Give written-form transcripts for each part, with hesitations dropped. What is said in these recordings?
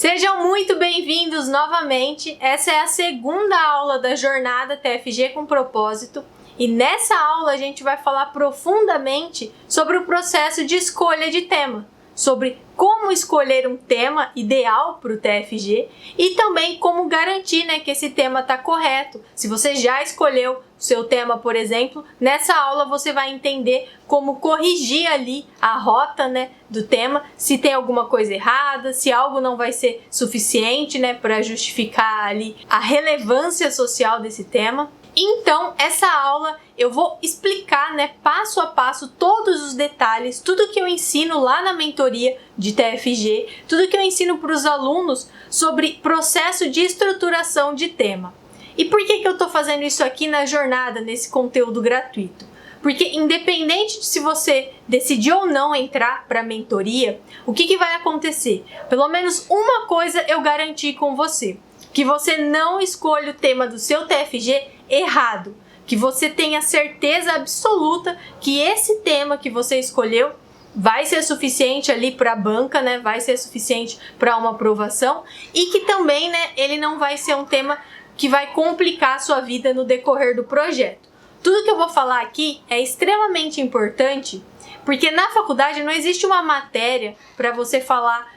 Sejam muito bem-vindos novamente. Essa é a segunda aula da jornada TFG com propósito e nessa aula a gente vai falar profundamente sobre o processo de escolha de tema, sobre como escolher um tema ideal para o TFG e também como garantir, que esse tema está correto. Se você já escolheu o seu tema, por exemplo, nessa aula você vai entender como corrigir ali a rota, do tema, se tem alguma coisa errada, se algo não vai ser suficiente, para justificar ali a relevância social desse tema. Então, essa aula eu vou explicar, passo a passo, todos os detalhes, tudo que eu ensino lá na mentoria de TFG, tudo que eu ensino para os alunos sobre processo de estruturação de tema. E por que eu estou fazendo isso aqui na jornada, nesse conteúdo gratuito? Porque independente de se você decidir ou não entrar para a mentoria, o que vai acontecer? Pelo menos uma coisa eu garanti com você, que você não escolha o tema do seu TFG errado, que você tenha certeza absoluta que esse tema que você escolheu vai ser suficiente ali para a banca, vai ser suficiente para uma aprovação e que também, ele não vai ser um tema que vai complicar a sua vida no decorrer do projeto. Tudo que eu vou falar aqui é extremamente importante, porque na faculdade não existe uma matéria para você falar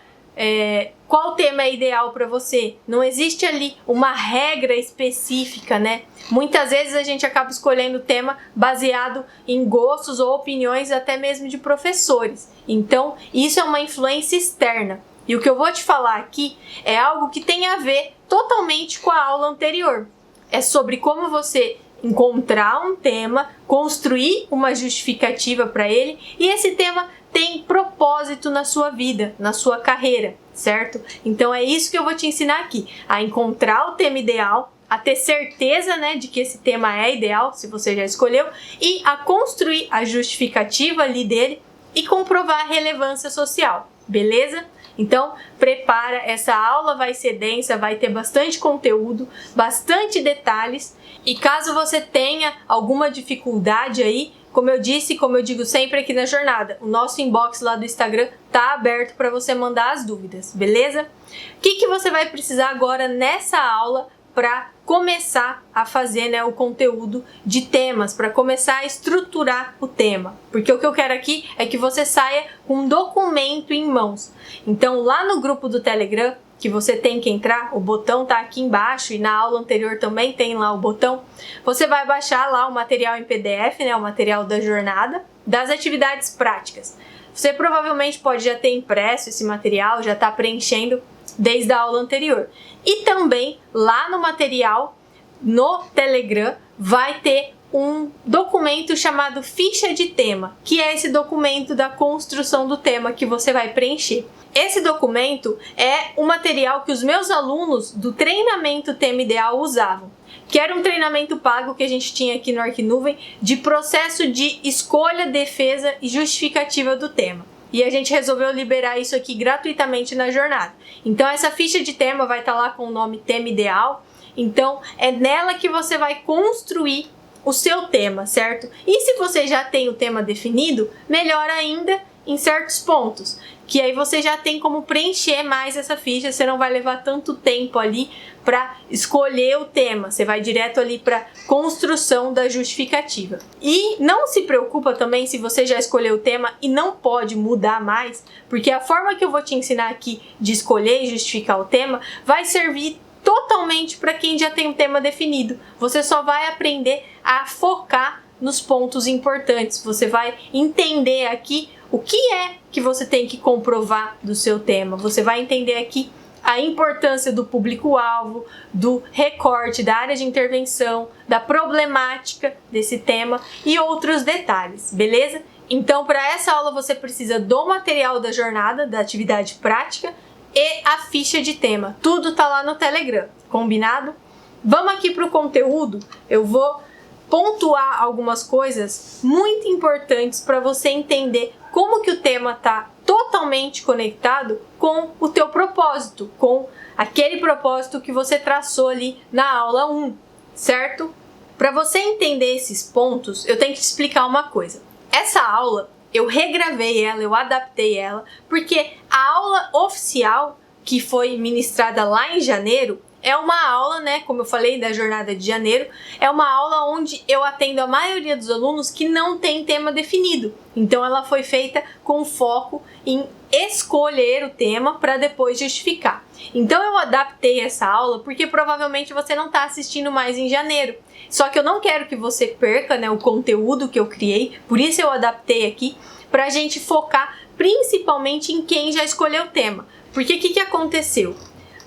qual tema é ideal para você. Não existe ali uma regra específica, Muitas vezes a gente acaba escolhendo o tema baseado em gostos ou opiniões até mesmo de professores. Então, isso é uma influência externa. E o que eu vou te falar aqui é algo que tem a ver totalmente com a aula anterior. É sobre como você encontrar um tema, construir uma justificativa para ele e esse tema tem propósito na sua vida, na sua carreira, certo? Então é isso que eu vou te ensinar aqui, a encontrar o tema ideal, a ter certeza, de que esse tema é ideal, se você já escolheu, e a construir a justificativa ali dele e comprovar a relevância social, beleza? Então, prepara, essa aula vai ser densa, vai ter bastante conteúdo, bastante detalhes, e caso você tenha alguma dificuldade aí, como eu disse, como eu digo sempre aqui na jornada, o nosso inbox lá do Instagram tá aberto para você mandar as dúvidas, beleza? O que você vai precisar agora nessa aula para começar a fazer o conteúdo de temas, para começar a estruturar o tema? Porque o que eu quero aqui é que você saia com um documento em mãos. Então, lá no grupo do Telegram, que você tem que entrar, o botão tá aqui embaixo e na aula anterior também tem lá o botão. Você vai baixar lá o material em PDF, o material da jornada, das atividades práticas. Você provavelmente pode já ter impresso esse material, já está preenchendo desde a aula anterior. E também lá no material, no Telegram, vai ter um documento chamado ficha de tema, que é esse documento da construção do tema que você vai preencher. Esse documento é o material que os meus alunos do treinamento Tema Ideal usavam, que era um treinamento pago que a gente tinha aqui no Arquinuvem de processo de escolha, defesa e justificativa do tema. E a gente resolveu liberar isso aqui gratuitamente na jornada. Então essa ficha de tema vai estar lá com o nome Tema Ideal. Então é nela que você vai construir o seu tema, certo? E se você já tem o tema definido, melhor ainda em certos pontos, que aí você já tem como preencher mais essa ficha, você não vai levar tanto tempo ali para escolher o tema, você vai direto ali para construção da justificativa. E não se preocupa também se você já escolheu o tema e não pode mudar mais, porque a forma que eu vou te ensinar aqui de escolher e justificar o tema vai servir totalmente para quem já tem um tema definido. Você só vai aprender a focar nos pontos importantes, você vai entender aqui o que é que você tem que comprovar do seu tema, você vai entender aqui a importância do público-alvo, do recorte, da área de intervenção, da problemática desse tema e outros detalhes, beleza? Então, para essa aula você precisa do material da jornada, da atividade prática e a ficha de tema. Tudo tá lá no Telegram, combinado? Vamos aqui para o conteúdo, eu vou pontuar algumas coisas muito importantes para você entender como que o tema está totalmente conectado com o teu propósito, com aquele propósito que você traçou ali na aula 1, certo? Para você entender esses pontos, eu tenho que te explicar uma coisa. Essa aula, eu regravei ela, eu adaptei ela, porque a aula oficial que foi ministrada lá em janeiro, é uma aula, né, como eu falei, da jornada de janeiro, é uma aula onde eu atendo a maioria dos alunos que não tem tema definido. Então ela foi feita com foco em escolher o tema para depois justificar. Então eu adaptei essa aula porque provavelmente você não está assistindo mais em janeiro. Só que eu não quero que você perca, né, o conteúdo que eu criei, por isso eu adaptei aqui para a gente focar principalmente em quem já escolheu o tema. Porque o que aconteceu?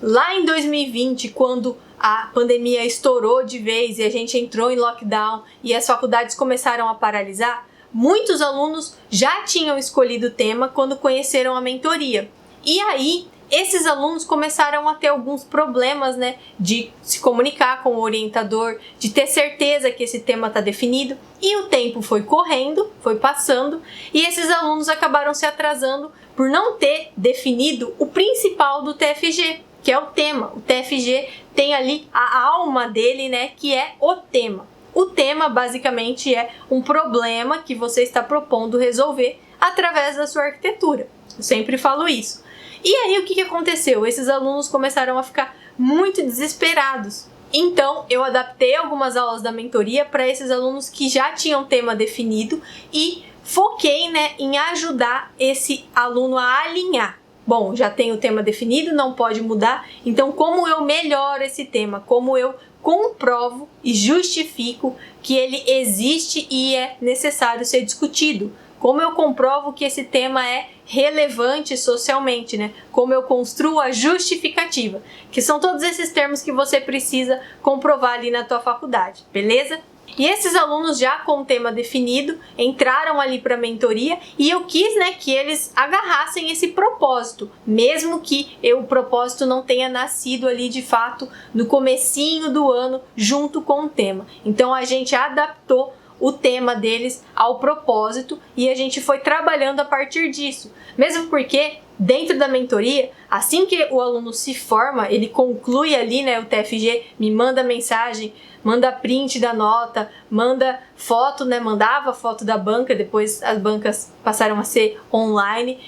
Lá em 2020, quando a pandemia estourou de vez e a gente entrou em lockdown e as faculdades começaram a paralisar, muitos alunos já tinham escolhido o tema quando conheceram a mentoria. E aí, esses alunos começaram a ter alguns problemas, né, de se comunicar com o orientador, de ter certeza que esse tema está definido. E o tempo foi correndo, foi passando, e esses alunos acabaram se atrasando por não ter definido o principal do TFG, que é o tema. O TFG tem ali a alma dele, né, que é o tema. O tema basicamente é um problema que você está propondo resolver através da sua arquitetura. Eu sempre falo isso. E aí o que aconteceu? Esses alunos começaram a ficar muito desesperados. Então eu adaptei algumas aulas da mentoria para esses alunos que já tinham tema definido e foquei, né, em ajudar esse aluno a alinhar. Bom, já tem o tema definido, não pode mudar, então como eu melhoro esse tema? Como eu comprovo e justifico que ele existe e é necessário ser discutido? Como eu comprovo que esse tema é relevante socialmente, né? Como eu construo a justificativa, que são todos esses termos que você precisa comprovar ali na tua faculdade, beleza? E esses alunos já com o tema definido entraram ali para a mentoria e eu quis, né, que eles agarrassem esse propósito, mesmo que o propósito não tenha nascido ali de fato no comecinho do ano junto com o tema. Então a gente adaptou o tema deles ao propósito e a gente foi trabalhando a partir disso. Mesmo porque dentro da mentoria, assim que o aluno se forma, ele conclui ali, né, o TFG, me manda mensagem, manda print da nota, manda foto, né, mandava foto da banca, depois as bancas passaram a ser online.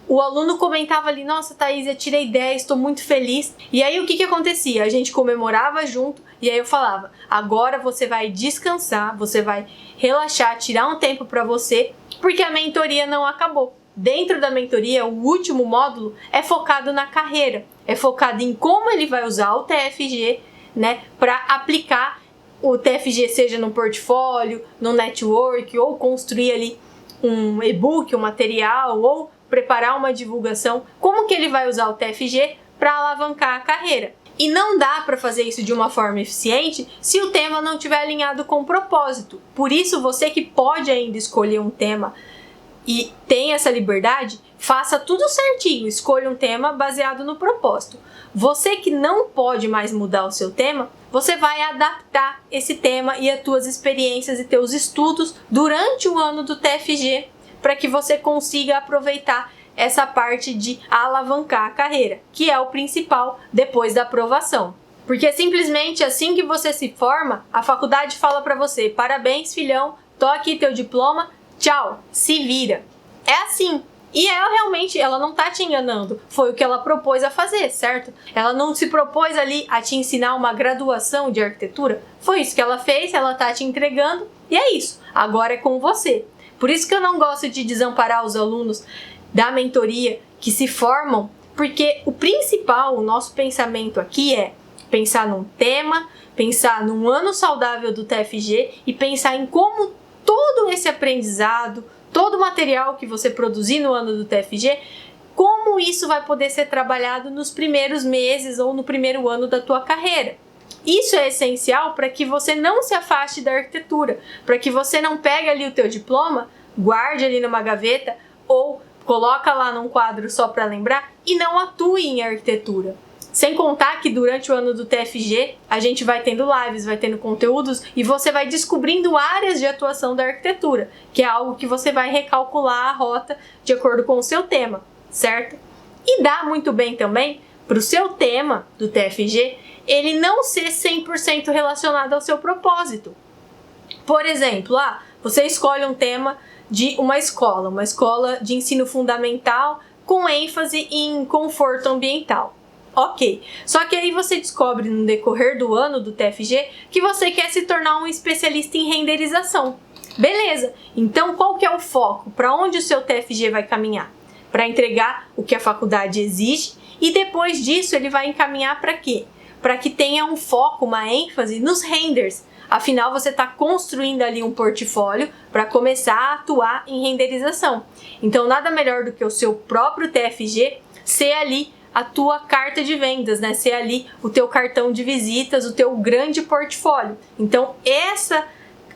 O aluno comentava ali, nossa, Thaís, eu tirei 10, estou muito feliz. E aí o que acontecia? A gente comemorava junto e aí eu falava, agora você vai descansar, você vai relaxar, tirar um tempo para você, porque a mentoria não acabou. Dentro da mentoria, o último módulo é focado na carreira, é focado em como ele vai usar o TFG, né, para aplicar o TFG, seja no portfólio, no network, ou construir ali um e-book, um material, ou preparar uma divulgação, como que ele vai usar o TFG para alavancar a carreira. E não dá para fazer isso de uma forma eficiente se o tema não estiver alinhado com o propósito. Por isso, você que pode ainda escolher um tema e tem essa liberdade, faça tudo certinho, escolha um tema baseado no propósito. Você que não pode mais mudar o seu tema, você vai adaptar esse tema e as tuas experiências e teus estudos durante o ano do TFG para que você consiga aproveitar essa parte de alavancar a carreira, que é o principal depois da aprovação. Porque simplesmente assim que você se forma, a faculdade fala para você, parabéns filhão, tô aqui teu diploma, tchau, se vira. É assim. E ela não tá te enganando, foi o que ela propôs a fazer, certo? Ela não se propôs ali a te ensinar uma graduação de arquitetura, foi isso que ela fez, ela tá te entregando e é isso, agora é com você. Por isso que eu não gosto de desamparar os alunos da mentoria que se formam, porque o principal, o nosso pensamento aqui é pensar num tema, pensar num ano saudável do TFG e pensar em como todo esse aprendizado, todo o material que você produzir no ano do TFG, como isso vai poder ser trabalhado nos primeiros meses ou no primeiro ano da tua carreira. Isso é essencial para que você não se afaste da arquitetura, para que você não pegue ali o teu diploma, guarde ali numa gaveta ou coloca lá num quadro só para lembrar e não atue em arquitetura. Sem contar que durante o ano do TFG a gente vai tendo lives, vai tendo conteúdos e você vai descobrindo áreas de atuação da arquitetura, que é algo que você vai recalcular a rota de acordo com o seu tema, certo? E dá muito bem também para o seu tema do TFG ele não ser 100% relacionado ao seu propósito. Por exemplo, você escolhe um tema de uma escola de ensino fundamental com ênfase em conforto ambiental. Ok, só que aí você descobre no decorrer do ano do TFG que você quer se tornar um especialista em renderização. Beleza, então qual que é o foco? Para onde o seu TFG vai caminhar? Para entregar o que a faculdade exige e depois disso ele vai encaminhar para quê? Para que tenha um foco, uma ênfase nos renders. Afinal, você está construindo ali um portfólio para começar a atuar em renderização. Então, nada melhor do que o seu próprio TFG ser ali a tua carta de vendas, né? Ser ali o teu cartão de visitas, o teu grande portfólio. Então, essa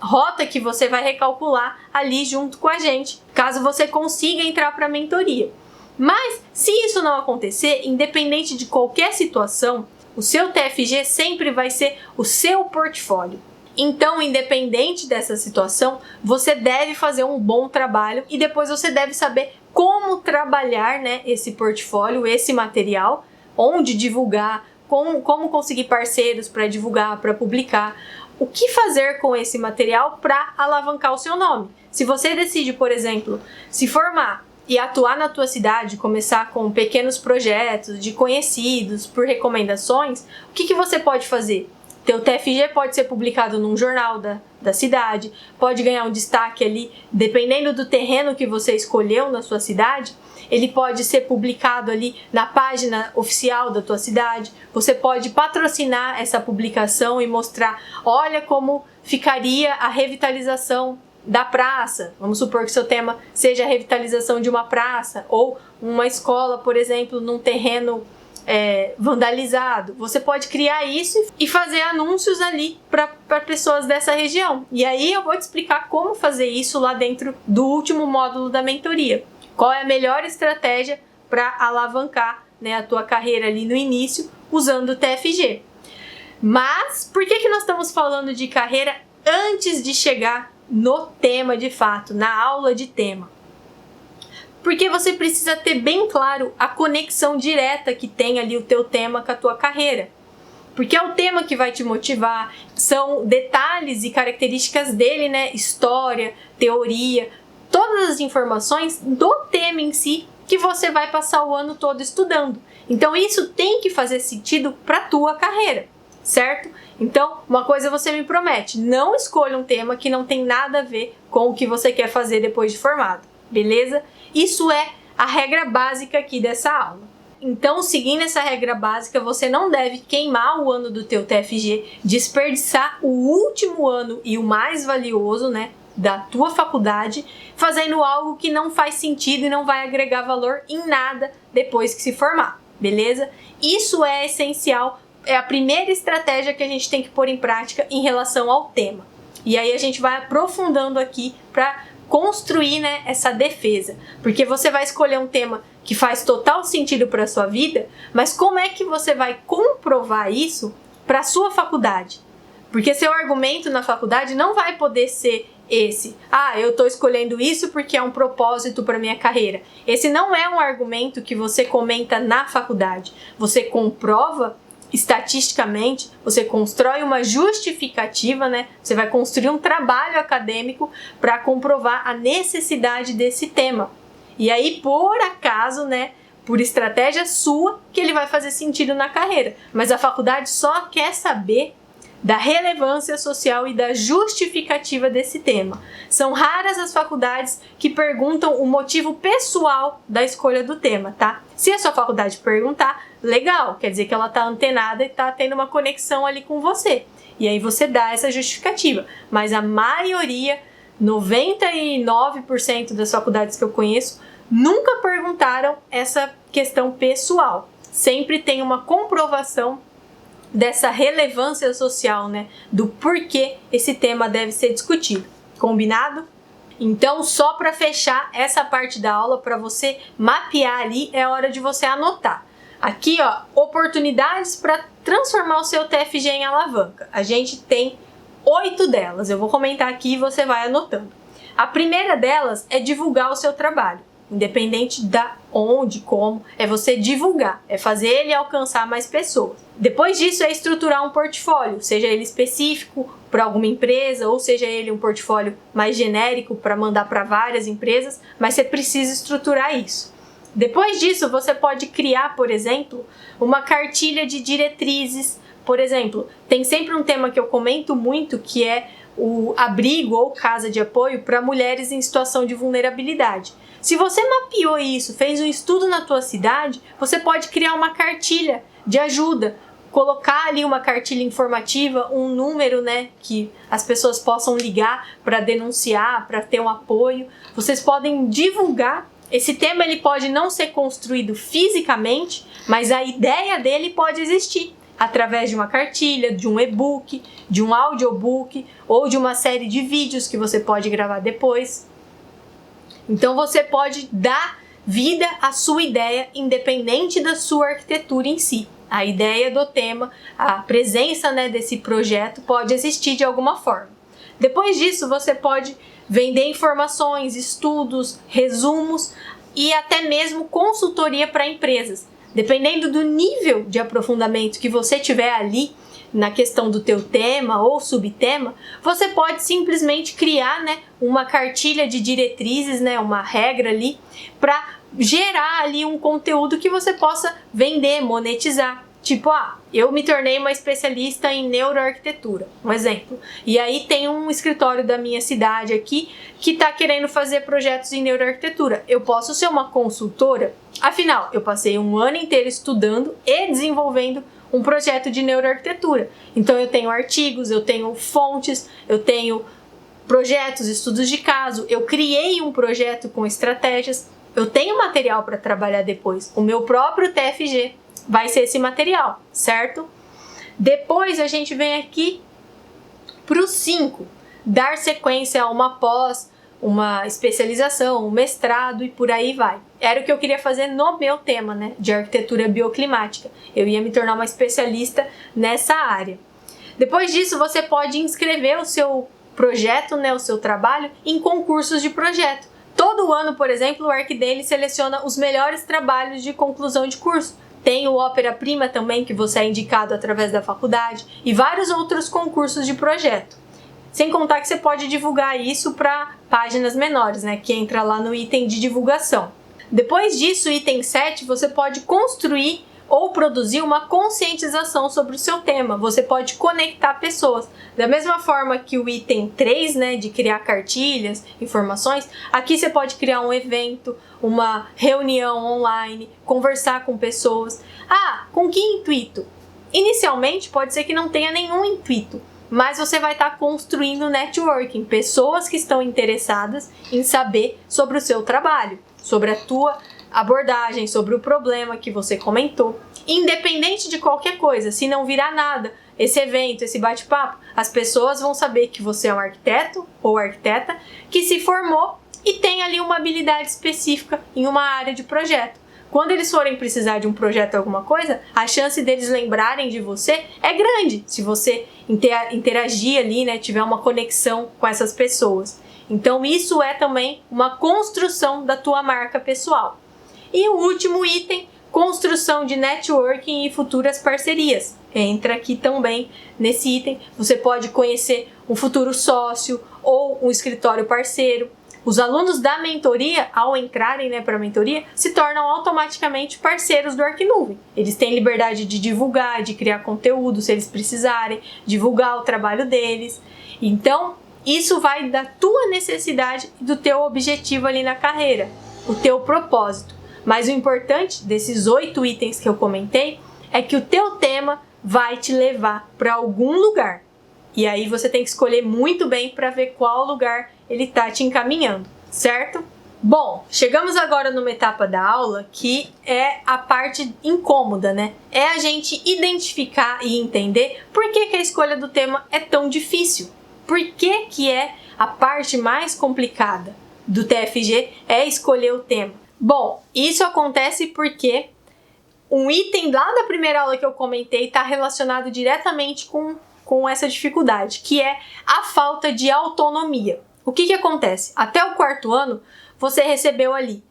rota que você vai recalcular ali junto com a gente, caso você consiga entrar para a mentoria. Mas, se isso não acontecer, independente de qualquer situação, o seu TFG sempre vai ser o seu portfólio. Então, independente dessa situação, você deve fazer um bom trabalho e depois você deve saber como trabalhar, né, esse portfólio, esse material, onde divulgar, como conseguir parceiros para divulgar, para publicar, o que fazer com esse material para alavancar o seu nome. Se você decide, por exemplo, se formar e atuar na tua cidade, começar com pequenos projetos de conhecidos, por recomendações, o que você pode fazer? Teu TFG pode ser publicado num jornal da cidade, pode ganhar um destaque ali, dependendo do terreno que você escolheu na sua cidade, ele pode ser publicado ali na página oficial da tua cidade, você pode patrocinar essa publicação e mostrar, olha como ficaria a revitalização da praça. Vamos supor que seu tema seja a revitalização de uma praça ou uma escola, por exemplo, num terreno vandalizado. Você pode criar isso e fazer anúncios ali para pessoas dessa região. E aí eu vou te explicar como fazer isso lá dentro do último módulo da mentoria. Qual é a melhor estratégia para alavancar, né, a tua carreira ali no início usando o TFG. Mas por que nós estamos falando de carreira antes de chegar no tema de fato, na aula de tema? Porque você precisa ter bem claro a conexão direta que tem ali o teu tema com a tua carreira. Porque é o tema que vai te motivar, são detalhes e características dele, né? História, teoria, todas as informações do tema em si que você vai passar o ano todo estudando. Então isso tem que fazer sentido para a tua carreira, certo? Então, uma coisa você me promete, não escolha um tema que não tem nada a ver com o que você quer fazer depois de formado, beleza? Isso é a regra básica aqui dessa aula. Então, seguindo essa regra básica, você não deve queimar o ano do teu TFG, desperdiçar o último ano e o mais valioso, né, da tua faculdade, fazendo algo que não faz sentido e não vai agregar valor em nada depois que se formar, beleza? Isso é essencial, é a primeira estratégia que a gente tem que pôr em prática em relação ao tema. E aí a gente vai aprofundando aqui para construir, né, essa defesa, porque você vai escolher um tema que faz total sentido para a sua vida, mas como é que você vai comprovar isso para a sua faculdade? Porque seu argumento na faculdade não vai poder ser esse, eu estou escolhendo isso porque é um propósito para minha carreira. Esse não é um argumento que você comenta na faculdade, você comprova estatisticamente, você constrói uma justificativa, né? Você vai construir um trabalho acadêmico para comprovar a necessidade desse tema. E aí, por acaso, né, por estratégia sua, que ele vai fazer sentido na carreira. Mas a faculdade só quer saber da relevância social e da justificativa desse tema. São raras as faculdades que perguntam o motivo pessoal da escolha do tema, tá? Se a sua faculdade perguntar, legal, quer dizer que ela tá antenada e tá tendo uma conexão ali com você. E aí você dá essa justificativa. Mas a maioria, 99% das faculdades que eu conheço, nunca perguntaram essa questão pessoal. Sempre tem uma comprovação dessa relevância social, né? Do porquê esse tema deve ser discutido. Combinado? Então, só para fechar essa parte da aula, para você mapear ali, é hora de você anotar. Aqui, ó, oportunidades para transformar o seu TFG em alavanca. A gente tem 8 delas. Eu vou comentar aqui e você vai anotando. A primeira delas é divulgar o seu trabalho. Independente da onde, como, é você divulgar, é fazer ele alcançar mais pessoas. Depois disso é estruturar um portfólio, seja ele específico para alguma empresa ou seja ele um portfólio mais genérico para mandar para várias empresas, mas você precisa estruturar isso. Depois disso, você pode criar, por exemplo, uma cartilha de diretrizes. Por exemplo, tem sempre um tema que eu comento muito, que é o abrigo ou casa de apoio para mulheres em situação de vulnerabilidade. Se você mapeou isso, fez um estudo na tua cidade, você pode criar uma cartilha de ajuda, colocar ali uma cartilha informativa, um número, né, que as pessoas possam ligar para denunciar, para ter um apoio. Vocês podem divulgar. Esse tema ele pode não ser construído fisicamente, mas a ideia dele pode existir através de uma cartilha, de um e-book, de um audiobook ou de uma série de vídeos que você pode gravar depois. Então você pode dar vida à sua ideia independente da sua arquitetura em si. A ideia do tema, a presença, né, desse projeto pode existir de alguma forma. Depois disso, você pode vender informações, estudos, resumos e até mesmo consultoria para empresas. Dependendo do nível de aprofundamento que você tiver ali na questão do teu tema ou subtema, você pode simplesmente criar, né, uma cartilha de diretrizes, né, uma regra ali para gerar ali um conteúdo que você possa vender, monetizar. Tipo, eu me tornei uma especialista em neuroarquitetura, um exemplo. E aí tem um escritório da minha cidade aqui que está querendo fazer projetos em neuroarquitetura. Eu posso ser uma consultora? Afinal, eu passei um ano inteiro estudando e desenvolvendo um projeto de neuroarquitetura. Então eu tenho artigos, eu tenho fontes, eu tenho projetos, estudos de caso, eu criei um projeto com estratégias, eu tenho material para trabalhar depois. O meu próprio TFG vai ser esse material, certo? Depois a gente vem aqui para o 5, dar sequência a uma pós, uma especialização, um mestrado e por aí vai. Era o que eu queria fazer no meu tema, né, de arquitetura bioclimática. Eu ia me tornar uma especialista nessa área. Depois disso, você pode inscrever o seu projeto, né, o seu trabalho, em concursos de projeto. Todo ano, por exemplo, o ArcDaily seleciona os melhores trabalhos de conclusão de curso. Tem o Ópera Prima também, que você é indicado através da faculdade, e vários outros concursos de projeto. Sem contar que você pode divulgar isso para páginas menores, né, que entra lá no item de divulgação. Depois disso, item 7, você pode construir ou produzir uma conscientização sobre o seu tema. Você pode conectar pessoas. Da mesma forma que o item 3, né, de criar cartilhas, informações, aqui você pode criar um evento, uma reunião online, conversar com pessoas. Com que intuito? Inicialmente, pode ser que não tenha nenhum intuito, mas você vai estar construindo networking, pessoas que estão interessadas em saber sobre o seu trabalho, sobre a tua abordagem, sobre o problema que você comentou. Independente de qualquer coisa, se não virar nada, esse evento, esse bate-papo, as pessoas vão saber que você é um arquiteto ou arquiteta que se formou e tem ali uma habilidade específica em uma área de projeto. Quando eles forem precisar de um projeto ou alguma coisa, a chance deles lembrarem de você é grande, se você interagir ali, né, tiver uma conexão com essas pessoas. Então isso é também uma construção da tua marca pessoal. E o último item, construção de networking e futuras parcerias. Entra aqui também nesse item. Você pode conhecer um futuro sócio ou um escritório parceiro. Os alunos da mentoria, ao entrarem, né, para a mentoria, se tornam automaticamente parceiros do ArcNuvem. Eles têm liberdade de divulgar, de criar conteúdo se eles precisarem, divulgar o trabalho deles. Então, isso vai da tua necessidade e do teu objetivo ali na carreira, o teu propósito. Mas o importante desses 8 itens que eu comentei é que o teu tema vai te levar para algum lugar. E aí você tem que escolher muito bem para ver qual lugar ele está te encaminhando, certo? Bom, chegamos agora numa etapa da aula que é a parte incômoda, né? É a gente identificar e entender por que a escolha do tema é tão difícil. Por que é a parte mais complicada do TFG é escolher o tema? Bom, isso acontece porque um item lá da primeira aula que eu comentei está relacionado diretamente com essa dificuldade, que é a falta de autonomia. O que acontece? Até o 4º ano, você recebeu ali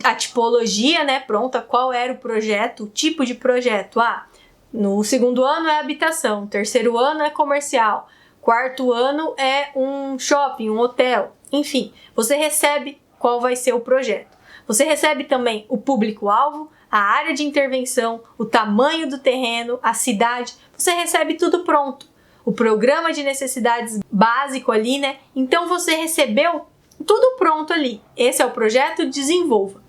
a tipologia, né, pronta, qual era o projeto, o tipo de projeto. No 2º ano é habitação, 3º ano é comercial, 4º ano é um shopping, um hotel. Enfim, você recebe qual vai ser o projeto. Você recebe também o público-alvo, a área de intervenção, o tamanho do terreno, a cidade. Você recebe tudo pronto. O programa de necessidades básico ali, né? Então você recebeu tudo pronto ali. Esse é o projeto Desenvolva.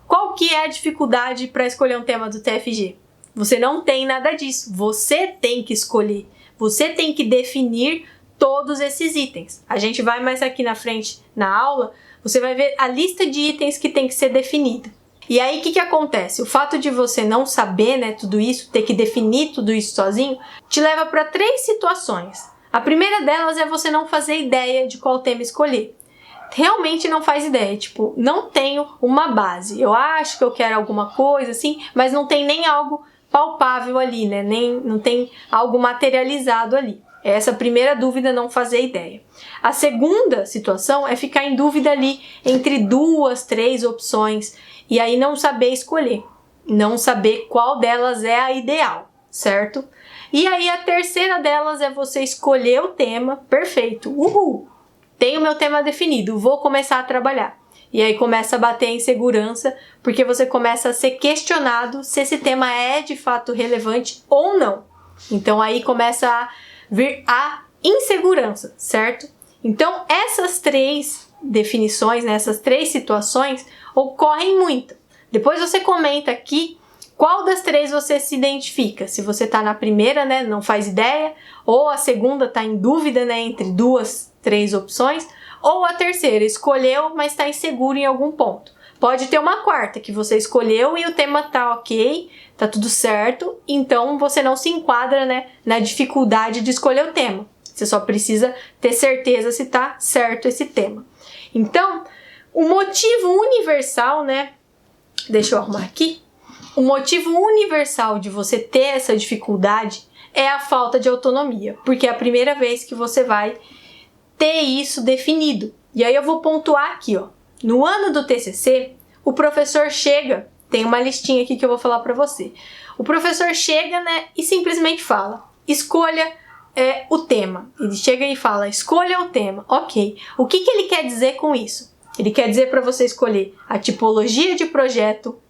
Qual que é a dificuldade para escolher um tema do TFG? Você não tem nada disso. Você tem que escolher. Você tem que definir todos esses itens. A gente vai mais aqui na frente na aula, você vai ver a lista de itens que tem que ser definida. E aí, o que acontece? O fato de você não saber, né, tudo isso, ter que definir tudo isso sozinho, te leva para 3 situações. A primeira delas é você não fazer ideia de qual tema escolher. Realmente não faz ideia, tipo, não tenho uma base. Eu acho que eu quero alguma coisa assim, mas não tem nem algo palpável ali, né? Não tem algo materializado ali. Essa primeira dúvida, não fazer ideia. A segunda situação é ficar em dúvida ali entre 2, 3 opções e aí não saber escolher, não saber qual delas é a ideal, certo? E aí a terceira delas é você escolher o tema, perfeito, uhul! Tenho meu tema definido, vou começar a trabalhar. E aí começa a bater a insegurança, porque você começa a ser questionado se esse tema é de fato relevante ou não. Então aí começa a vir a insegurança, certo? Então essas 3 definições, né, essas 3 situações ocorrem muito. Depois você comenta aqui qual das 3 você se identifica. Se você tá na primeira, né, não faz ideia, ou a segunda tá em dúvida, né, entre 2, 3 opções, ou a terceira escolheu, mas está inseguro em algum ponto. Pode ter uma quarta que você escolheu e o tema tá ok, tá tudo certo, então você não se enquadra, né, na dificuldade de escolher o tema. Você só precisa ter certeza se tá certo esse tema. Então, o motivo universal, né, deixa eu arrumar aqui, o motivo universal de você ter essa dificuldade é a falta de autonomia, porque é a primeira vez que você vai ter isso definido. E aí eu vou pontuar aqui, ó. No ano do TCC, o professor chega, tem uma listinha aqui que eu vou falar para você. O professor chega, né, e simplesmente fala: escolha o tema. Ele chega e fala: escolha o tema. Ok. O que ele quer dizer com isso? Ele quer dizer para você escolher a tipologia de projeto,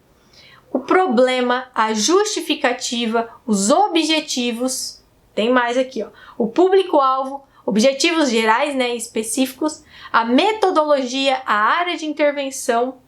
o problema, a justificativa, os objetivos. Tem mais aqui, ó. O público-alvo, objetivos gerais, né, específicos, a metodologia, a área de intervenção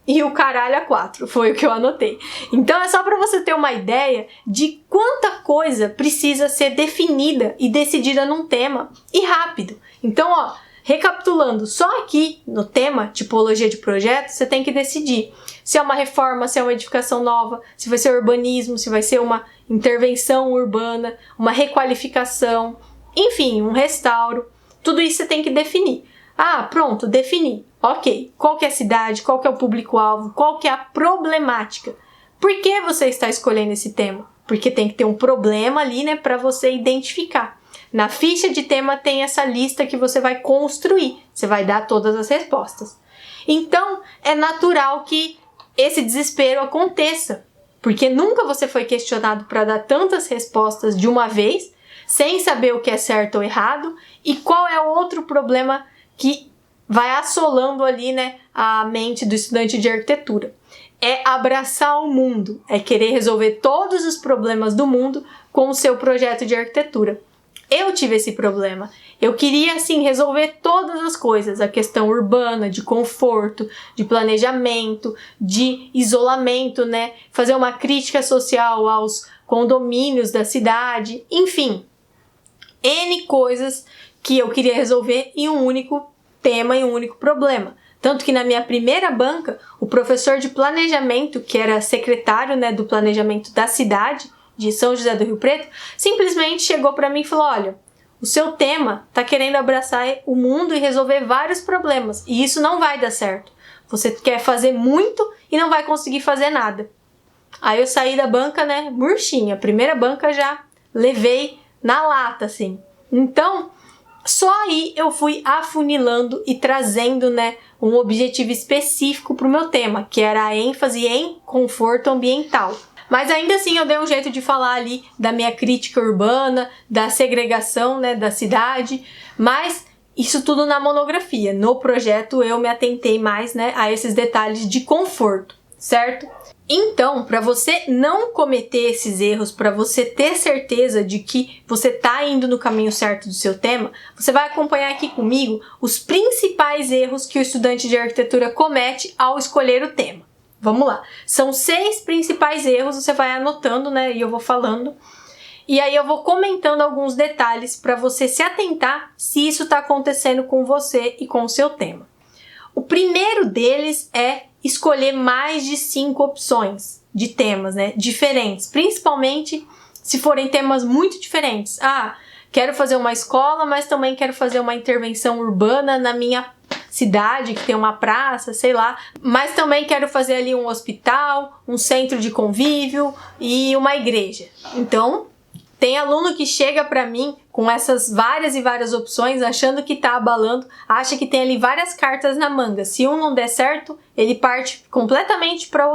e o caralho a 4, foi o que eu anotei. Então é só para você ter uma ideia de quanta coisa precisa ser definida e decidida num tema e rápido. Então, ó, recapitulando, só aqui no tema tipologia de projeto, você tem que decidir se é uma reforma, se é uma edificação nova, se vai ser urbanismo, se vai ser uma intervenção urbana, uma requalificação, enfim, um restauro. Tudo isso você tem que definir. Ah, pronto, defini. Ok, qual que é a cidade, qual que é o público-alvo, qual que é a problemática? Por que você está escolhendo esse tema? Porque tem que ter um problema ali, né, para você identificar. Na ficha de tema tem essa lista que você vai construir. Você vai dar todas as respostas. Então, é natural que esse desespero aconteça, porque nunca você foi questionado para dar tantas respostas de uma vez, sem saber o que é certo ou errado, e qual é o outro problema que vai assolando ali, né, a mente do estudante de arquitetura. É abraçar o mundo, é querer resolver todos os problemas do mundo com o seu projeto de arquitetura. Eu tive esse problema. Eu queria, assim, resolver todas as coisas. A questão urbana, de conforto, de planejamento, de isolamento, né? Fazer uma crítica social aos condomínios da cidade. Enfim, N coisas que eu queria resolver em um único tema, em um único problema. Tanto que na minha primeira banca, o professor de planejamento, que era secretário, né, do planejamento da cidade, de São José do Rio Preto, simplesmente chegou para mim e falou: olha, o seu tema está querendo abraçar o mundo e resolver vários problemas, e isso não vai dar certo. Você quer fazer muito e não vai conseguir fazer nada. Aí eu saí da banca, né, murchinha. Primeira banca já levei na lata, assim. Então, só aí eu fui afunilando e trazendo, né, um objetivo específico para o meu tema, que era a ênfase em conforto ambiental. Mas ainda assim eu dei um jeito de falar ali da minha crítica urbana, da segregação, né, da cidade, mas Isso tudo na monografia. No projeto eu me atentei mais, né, a esses detalhes de conforto, certo? Então, para você não cometer esses erros, para você ter certeza de que você está indo no caminho certo do seu tema, você vai acompanhar aqui comigo os principais erros que o estudante de arquitetura comete ao escolher o tema. Vamos lá. São 6 principais erros, você vai anotando, né, e eu vou falando. E aí eu vou comentando alguns detalhes para você se atentar se isso está acontecendo com você e com o seu tema. O primeiro deles é escolher mais de 5 opções de temas, né, diferentes, principalmente se forem temas muito diferentes. Quero fazer uma escola, mas também quero fazer uma intervenção urbana na minha cidade, que tem uma praça, sei lá, mas também quero fazer ali um hospital, um centro de convívio e uma igreja. Então, tem aluno que chega para mim com essas várias e várias opções, achando que tá abalando, acha que tem ali várias cartas na manga. Se um não der certo, ele parte completamente para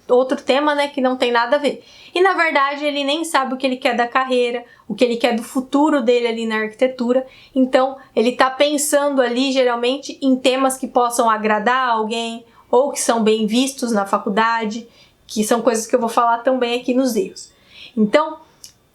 outro tema, né, que não tem nada a ver. E na verdade ele nem sabe o que ele quer da carreira, o que ele quer do futuro dele ali na arquitetura. Então ele tá pensando ali geralmente em temas que possam agradar alguém ou que são bem vistos na faculdade, que são coisas que eu vou falar também aqui nos erros. Então,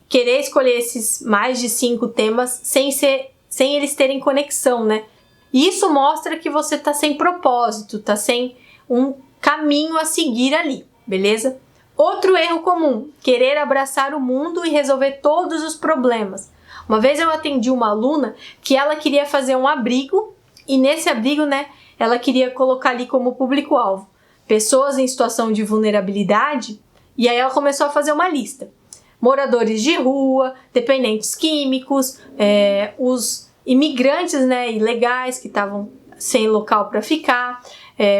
querer escolher esses mais de 5 temas sem eles terem conexão, né? E isso mostra que você tá sem propósito, tá sem um caminho a seguir ali, beleza? Outro erro comum, querer abraçar o mundo e resolver todos os problemas. Uma vez eu atendi uma aluna que ela queria fazer um abrigo e nesse abrigo, né, ela queria colocar ali como público-alvo pessoas em situação de vulnerabilidade e aí ela começou a fazer uma lista. Moradores de rua, dependentes químicos, os imigrantes, né, ilegais que estavam sem local para ficar,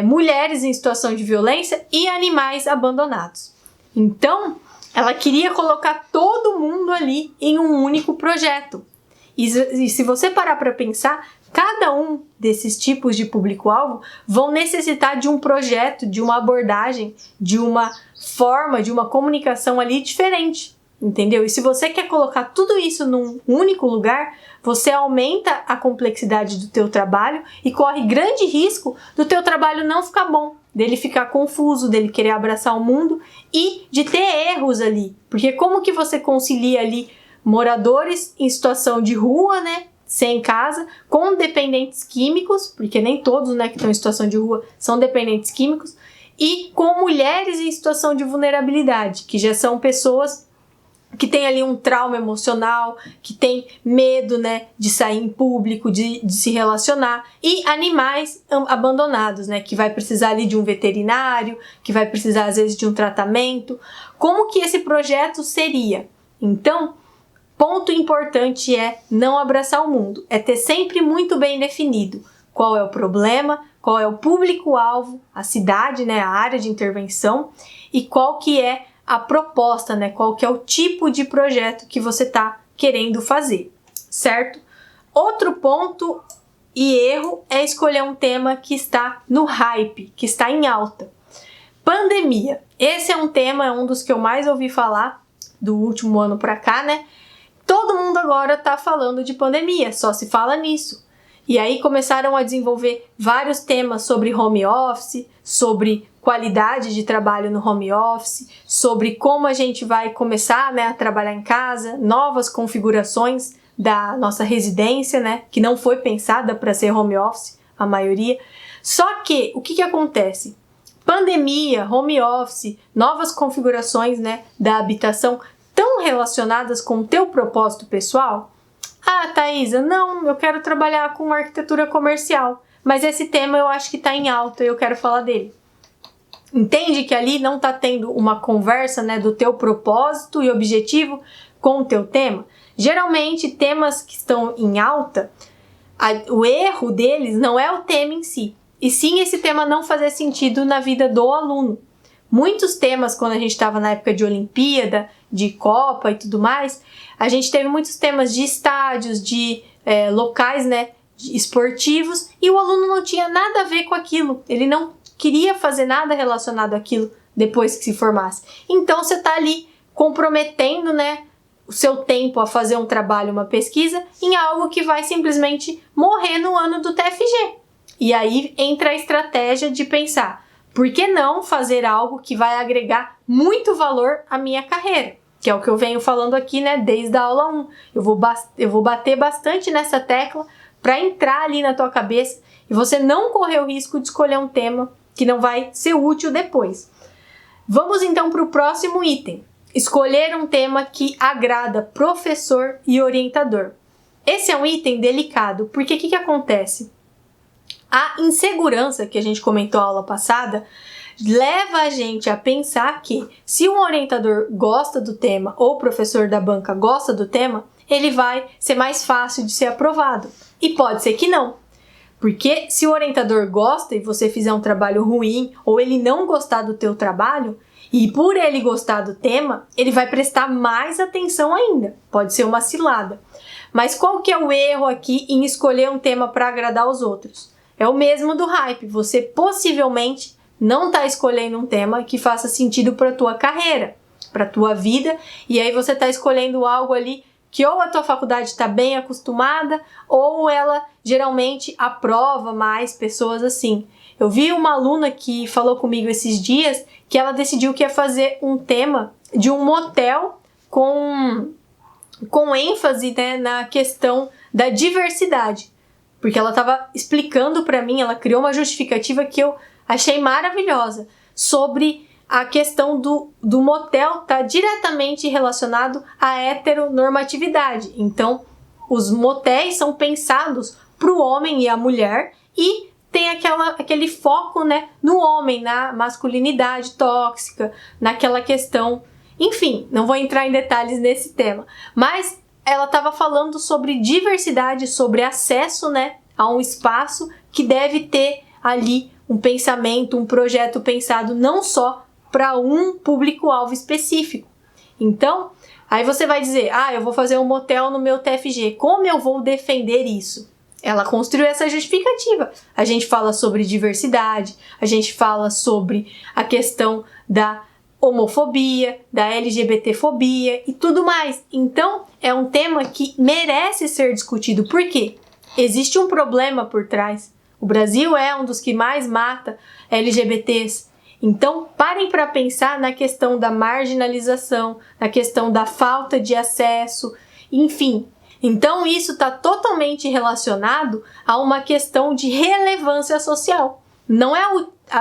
mulheres em situação de violência e animais abandonados. Então, ela queria colocar todo mundo ali em um único projeto. E se você parar para pensar, cada um desses tipos de público-alvo vão necessitar de um projeto, de uma abordagem, de uma forma, de uma comunicação ali diferente. Entendeu? E se você quer colocar tudo isso num único lugar, você aumenta a complexidade do teu trabalho e corre grande risco do teu trabalho não ficar bom, dele ficar confuso, dele querer abraçar o mundo e de ter erros ali. Porque como que você concilia ali moradores em situação de rua, né, sem casa, com dependentes químicos, porque nem todos, né, que estão em situação de rua são dependentes químicos, e com mulheres em situação de vulnerabilidade, que já são pessoas que tem ali um trauma emocional, que tem medo, né, de sair em público, de se relacionar, e animais abandonados, né, que vai precisar ali de um veterinário, que vai precisar às vezes de um tratamento. Como que esse projeto seria? Então, ponto importante é não abraçar o mundo, é ter sempre muito bem definido qual é o problema, qual é o público-alvo, a cidade, né, a área de intervenção, e qual que é a proposta, né? Qual que é o tipo de projeto que você está querendo fazer, certo? Outro ponto e erro é escolher um tema que está no hype, que está em alta. Pandemia. Esse é um tema, é um dos que eu mais ouvi falar do último ano para cá, né? Todo mundo agora tá falando de pandemia, só se fala nisso. E aí começaram a desenvolver vários temas sobre home office, sobre qualidade de trabalho no home office, sobre como a gente vai começar, né, a trabalhar em casa, novas configurações da nossa residência, né, que não foi pensada para ser home office, a maioria. Só que, o que acontece? Pandemia, home office, novas configurações, né, da habitação tão relacionadas com o teu propósito pessoal? Thaisa, não, eu quero trabalhar com arquitetura comercial, mas esse tema eu acho que está em alta e eu quero falar dele. Entende que ali não está tendo uma conversa, né, do teu propósito e objetivo com o teu tema? Geralmente, temas que estão em alta, o erro deles não é o tema em si, e sim esse tema não fazer sentido na vida do aluno. Muitos temas, quando a gente estava na época de Olimpíada, de Copa e tudo mais, a gente teve muitos temas de estádios, de locais, né, esportivos, e o aluno não tinha nada a ver com aquilo, ele não queria fazer nada relacionado àquilo depois que se formasse. Então você está ali comprometendo, né, o seu tempo a fazer um trabalho, uma pesquisa, em algo que vai simplesmente morrer no ano do TFG. E aí entra a estratégia de pensar, por que não fazer algo que vai agregar muito valor à minha carreira? Que é o que eu venho falando aqui, né, desde a aula 1. Eu vou bater bastante nessa tecla para entrar ali na tua cabeça e você não correr o risco de escolher um tema que não vai ser útil depois. Vamos então para o próximo item. Escolher um tema que agrada professor e orientador. Esse é um item delicado, porque o que acontece? A insegurança que a gente comentou na aula passada leva a gente a pensar que se um orientador gosta do tema ou o professor da banca gosta do tema, ele vai ser mais fácil de ser aprovado. E pode ser que não. Porque se o orientador gosta e você fizer um trabalho ruim ou ele não gostar do teu trabalho, e por ele gostar do tema, ele vai prestar mais atenção ainda. Pode ser uma cilada. Mas qual que é o erro aqui em escolher um tema para agradar os outros? É o mesmo do hype. Você possivelmente não está escolhendo um tema que faça sentido para a tua carreira, para a tua vida, e aí você está escolhendo algo ali que ou a tua faculdade está bem acostumada, ou ela geralmente aprova mais pessoas assim. Eu vi uma aluna que falou comigo esses dias que ela decidiu que ia fazer um tema de um motel com ênfase, né, na questão da diversidade. Porque ela estava explicando para mim, ela criou uma justificativa que eu achei maravilhosa, sobre a questão do motel estar diretamente relacionado à heteronormatividade. Então, os motéis são pensados para o homem e a mulher e tem aquele foco, né, no homem, na masculinidade tóxica, naquela questão. Enfim, não vou entrar em detalhes nesse tema, mas ela estava falando sobre diversidade, sobre acesso, né, a um espaço que deve ter ali um pensamento, um projeto pensado não só para um público-alvo específico. Então, aí você vai dizer, eu vou fazer um motel no meu TFG, como eu vou defender isso? Ela construiu essa justificativa. A gente fala sobre diversidade, a gente fala sobre a questão da homofobia, da LGBTfobia e tudo mais. Então, é um tema que merece ser discutido. Por quê? Existe um problema por trás. O Brasil é um dos que mais mata LGBTs. Então, parem para pensar na questão da marginalização, na questão da falta de acesso, enfim. Então, isso está totalmente relacionado a uma questão de relevância social. Não é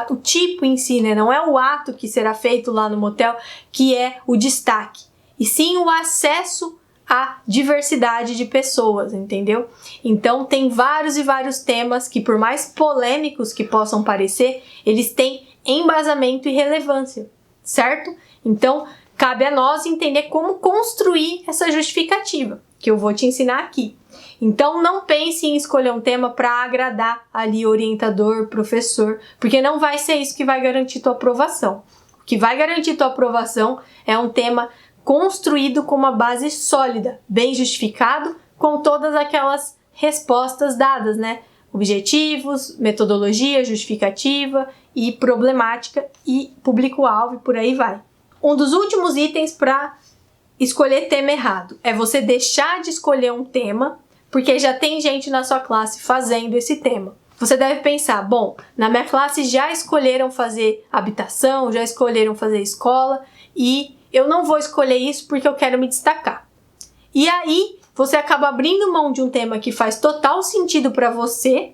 o tipo em si, né? Não é o ato que será feito lá no motel que é o destaque, e sim o acesso à diversidade de pessoas, entendeu? Então, tem vários e vários temas que, por mais polêmicos que possam parecer, eles têm embasamento e relevância, certo? Então, cabe a nós entender como construir essa justificativa, que eu vou te ensinar aqui. Então, não pense em escolher um tema para agradar ali orientador, professor, porque não vai ser isso que vai garantir tua aprovação. O que vai garantir tua aprovação é um tema construído com uma base sólida, bem justificado, com todas aquelas respostas dadas, né? Objetivos, metodologia, justificativa e problemática e público-alvo e por aí vai. Um dos últimos itens para escolher tema errado é você deixar de escolher um tema porque já tem gente na sua classe fazendo esse tema. Você deve pensar, bom, na minha classe já escolheram fazer habitação, já escolheram fazer escola e eu não vou escolher isso porque eu quero me destacar. E aí você acaba abrindo mão de um tema que faz total sentido para você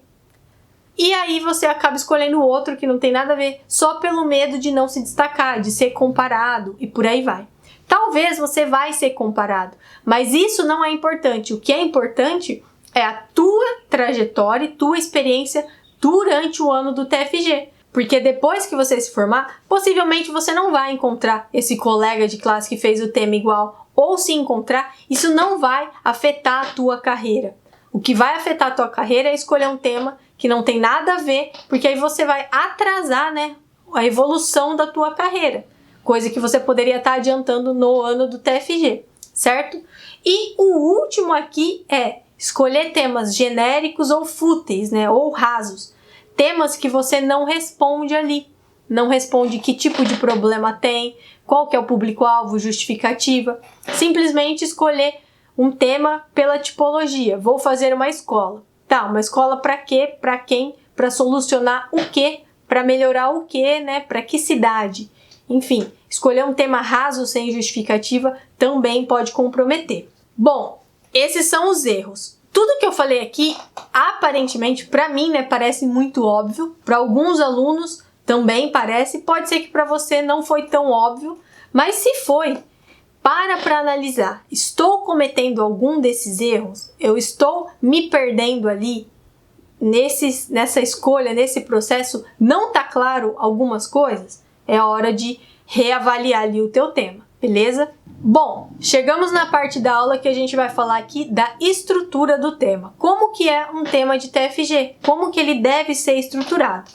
e aí você acaba escolhendo outro que não tem nada a ver só pelo medo de não se destacar, de ser comparado e por aí vai. Talvez você vai ser comparado, mas isso não é importante. O que é importante é a tua trajetória e tua experiência durante o ano do TFG. Porque depois que você se formar, possivelmente você não vai encontrar esse colega de classe que fez o tema igual. Ou se encontrar, isso não vai afetar a tua carreira. O que vai afetar a tua carreira é escolher um tema que não tem nada a ver, porque aí você vai atrasar, né, a evolução da tua carreira. Coisa que você poderia estar adiantando no ano do TFG, certo? E o último aqui é escolher temas genéricos ou fúteis, né, ou rasos. Temas que você não responde ali. Não responde que tipo de problema tem, qual que é o público-alvo, justificativa. Simplesmente escolher um tema pela tipologia. Vou fazer uma escola. Tá, uma escola para quê? Para quem? Para solucionar o quê? Para melhorar o quê, né? Para que cidade? Enfim, escolher um tema raso sem justificativa também pode comprometer. Bom, esses são os erros. Tudo que eu falei aqui, aparentemente, para mim, né, parece muito óbvio. Para alguns alunos também parece. Pode ser que para você não foi tão óbvio, mas se foi, para analisar. Estou cometendo algum desses erros? Eu estou me perdendo ali nessa escolha, nesse processo? Não tá claro algumas coisas? É hora de reavaliar ali o teu tema, beleza? Bom, chegamos na parte da aula que a gente vai falar aqui da estrutura do tema. Como que é um tema de TFG? Como que ele deve ser estruturado?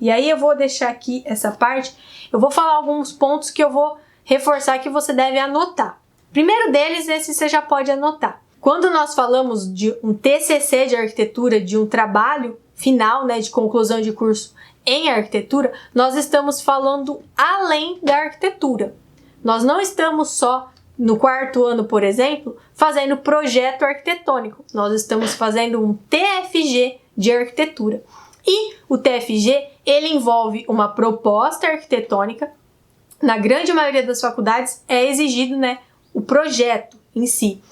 E aí eu vou deixar aqui essa parte, eu vou falar alguns pontos que eu vou reforçar que você deve anotar. Primeiro deles, esse você já pode anotar. Quando nós falamos de um TCC de arquitetura, de um trabalho final, né, de conclusão de curso em arquitetura, nós estamos falando além da arquitetura. Nós não estamos só no quarto ano, por exemplo, fazendo projeto arquitetônico. Nós estamos fazendo um TFG de arquitetura. E o TFG, ele envolve uma proposta arquitetônica. Na grande maioria das faculdades é exigido, né, o projeto em si.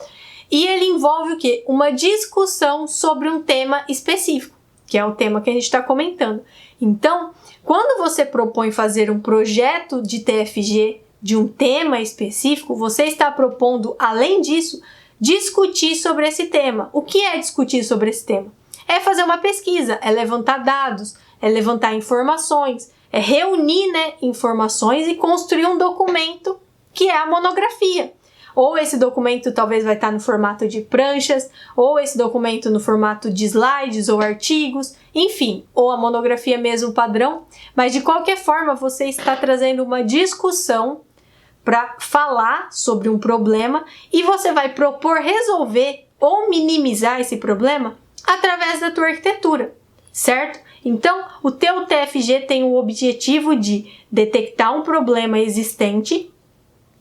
E ele envolve o quê? Uma discussão sobre um tema específico, que é o tema que a gente está comentando. Então, quando você propõe fazer um projeto de TFG de um tema específico, você está propondo, além disso, discutir sobre esse tema. O que é discutir sobre esse tema? É fazer uma pesquisa, é levantar dados, é levantar informações, é reunir, né, informações e construir um documento que é a monografia. Ou esse documento talvez vai estar no formato de pranchas, ou esse documento no formato de slides ou artigos, enfim, ou a monografia mesmo padrão, mas de qualquer forma você está trazendo uma discussão para falar sobre um problema e você vai propor resolver ou minimizar esse problema através da tua arquitetura, certo? Então, o teu TFG tem o objetivo de detectar um problema existente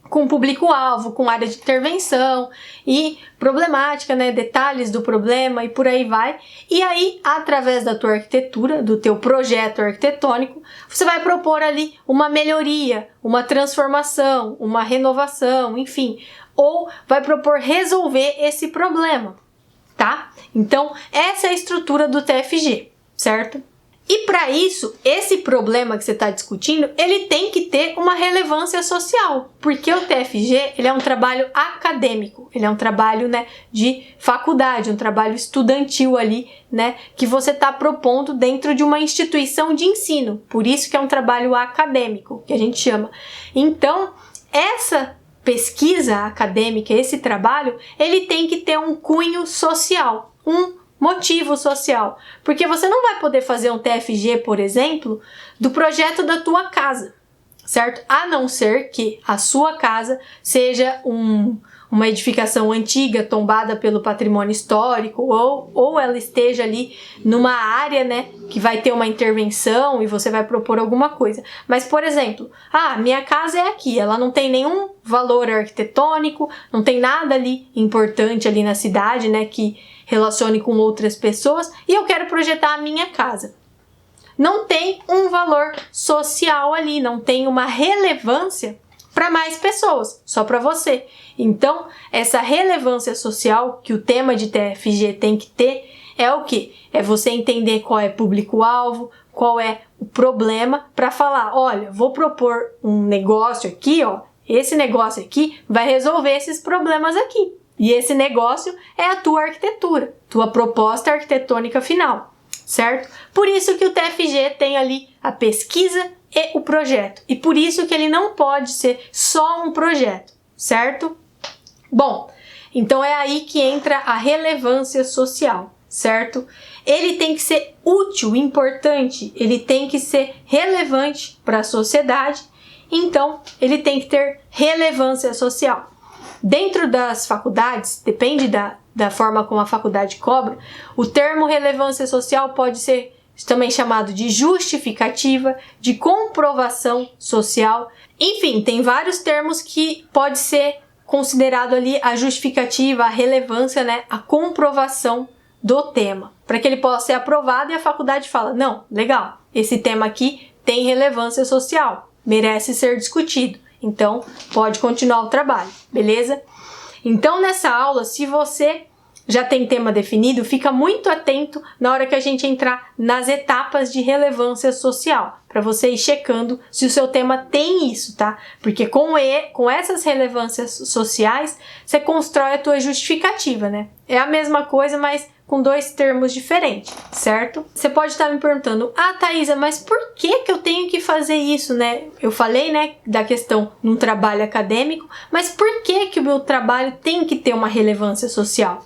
com público-alvo, com área de intervenção e problemática, né, detalhes do problema e por aí vai. E aí, através da tua arquitetura, do teu projeto arquitetônico, você vai propor ali uma melhoria, uma transformação, uma renovação, enfim, ou vai propor resolver esse problema, tá? Então, essa é a estrutura do TFG, certo? E para isso, esse problema que você está discutindo, ele tem que ter uma relevância social, porque o TFG, ele é um trabalho acadêmico, ele é um trabalho, né, de faculdade, um trabalho estudantil ali, né, que você está propondo dentro de uma instituição de ensino, por isso que é um trabalho acadêmico, que a gente chama. Então, essa pesquisa acadêmica, esse trabalho, ele tem que ter um cunho social, um motivo social, porque você não vai poder fazer um TFG, por exemplo, do projeto da tua casa, certo? A não ser que a sua casa seja uma edificação antiga, tombada pelo patrimônio histórico, ou ela esteja ali numa área, né, que vai ter uma intervenção e você vai propor alguma coisa. Mas, por exemplo, minha casa é aqui, ela não tem nenhum valor arquitetônico, não tem nada ali importante ali na cidade, né, que relacione com outras pessoas, e eu quero projetar a minha casa. Não tem um valor social ali, não tem uma relevância para mais pessoas, só para você. Então, essa relevância social que o tema de TFG tem que ter é o quê? É você entender qual é o público-alvo, qual é o problema, para falar, olha, vou propor um negócio aqui, ó, esse negócio aqui vai resolver esses problemas aqui. E esse negócio é a tua arquitetura, tua proposta arquitetônica final, certo? Por isso que o TFG tem ali a pesquisa e o projeto. E por isso que ele não pode ser só um projeto, certo? Bom, então é aí que entra a relevância social, certo? Ele tem que ser útil, importante, ele tem que ser relevante para a sociedade, então ele tem que ter relevância social. Dentro das faculdades, depende da forma como a faculdade cobra, o termo relevância social pode ser também chamado de justificativa, de comprovação social. Enfim, tem vários termos que pode ser considerado ali a justificativa, a relevância, né, a comprovação do tema, para que ele possa ser aprovado e a faculdade fala, não, legal, esse tema aqui tem relevância social, merece ser discutido, então pode continuar o trabalho, beleza? Então nessa aula, se você já tem tema definido, fica muito atento na hora que a gente entrar nas etapas de relevância social, para você ir checando se o seu tema tem isso, tá? Porque com essas relevâncias sociais, você constrói a tua justificativa, né? É a mesma coisa, mas com dois termos diferentes, certo? Você pode estar me perguntando, Thaisa, mas por que eu tenho que fazer isso, né? Eu falei, né, da questão num trabalho acadêmico, mas por que o meu trabalho tem que ter uma relevância social?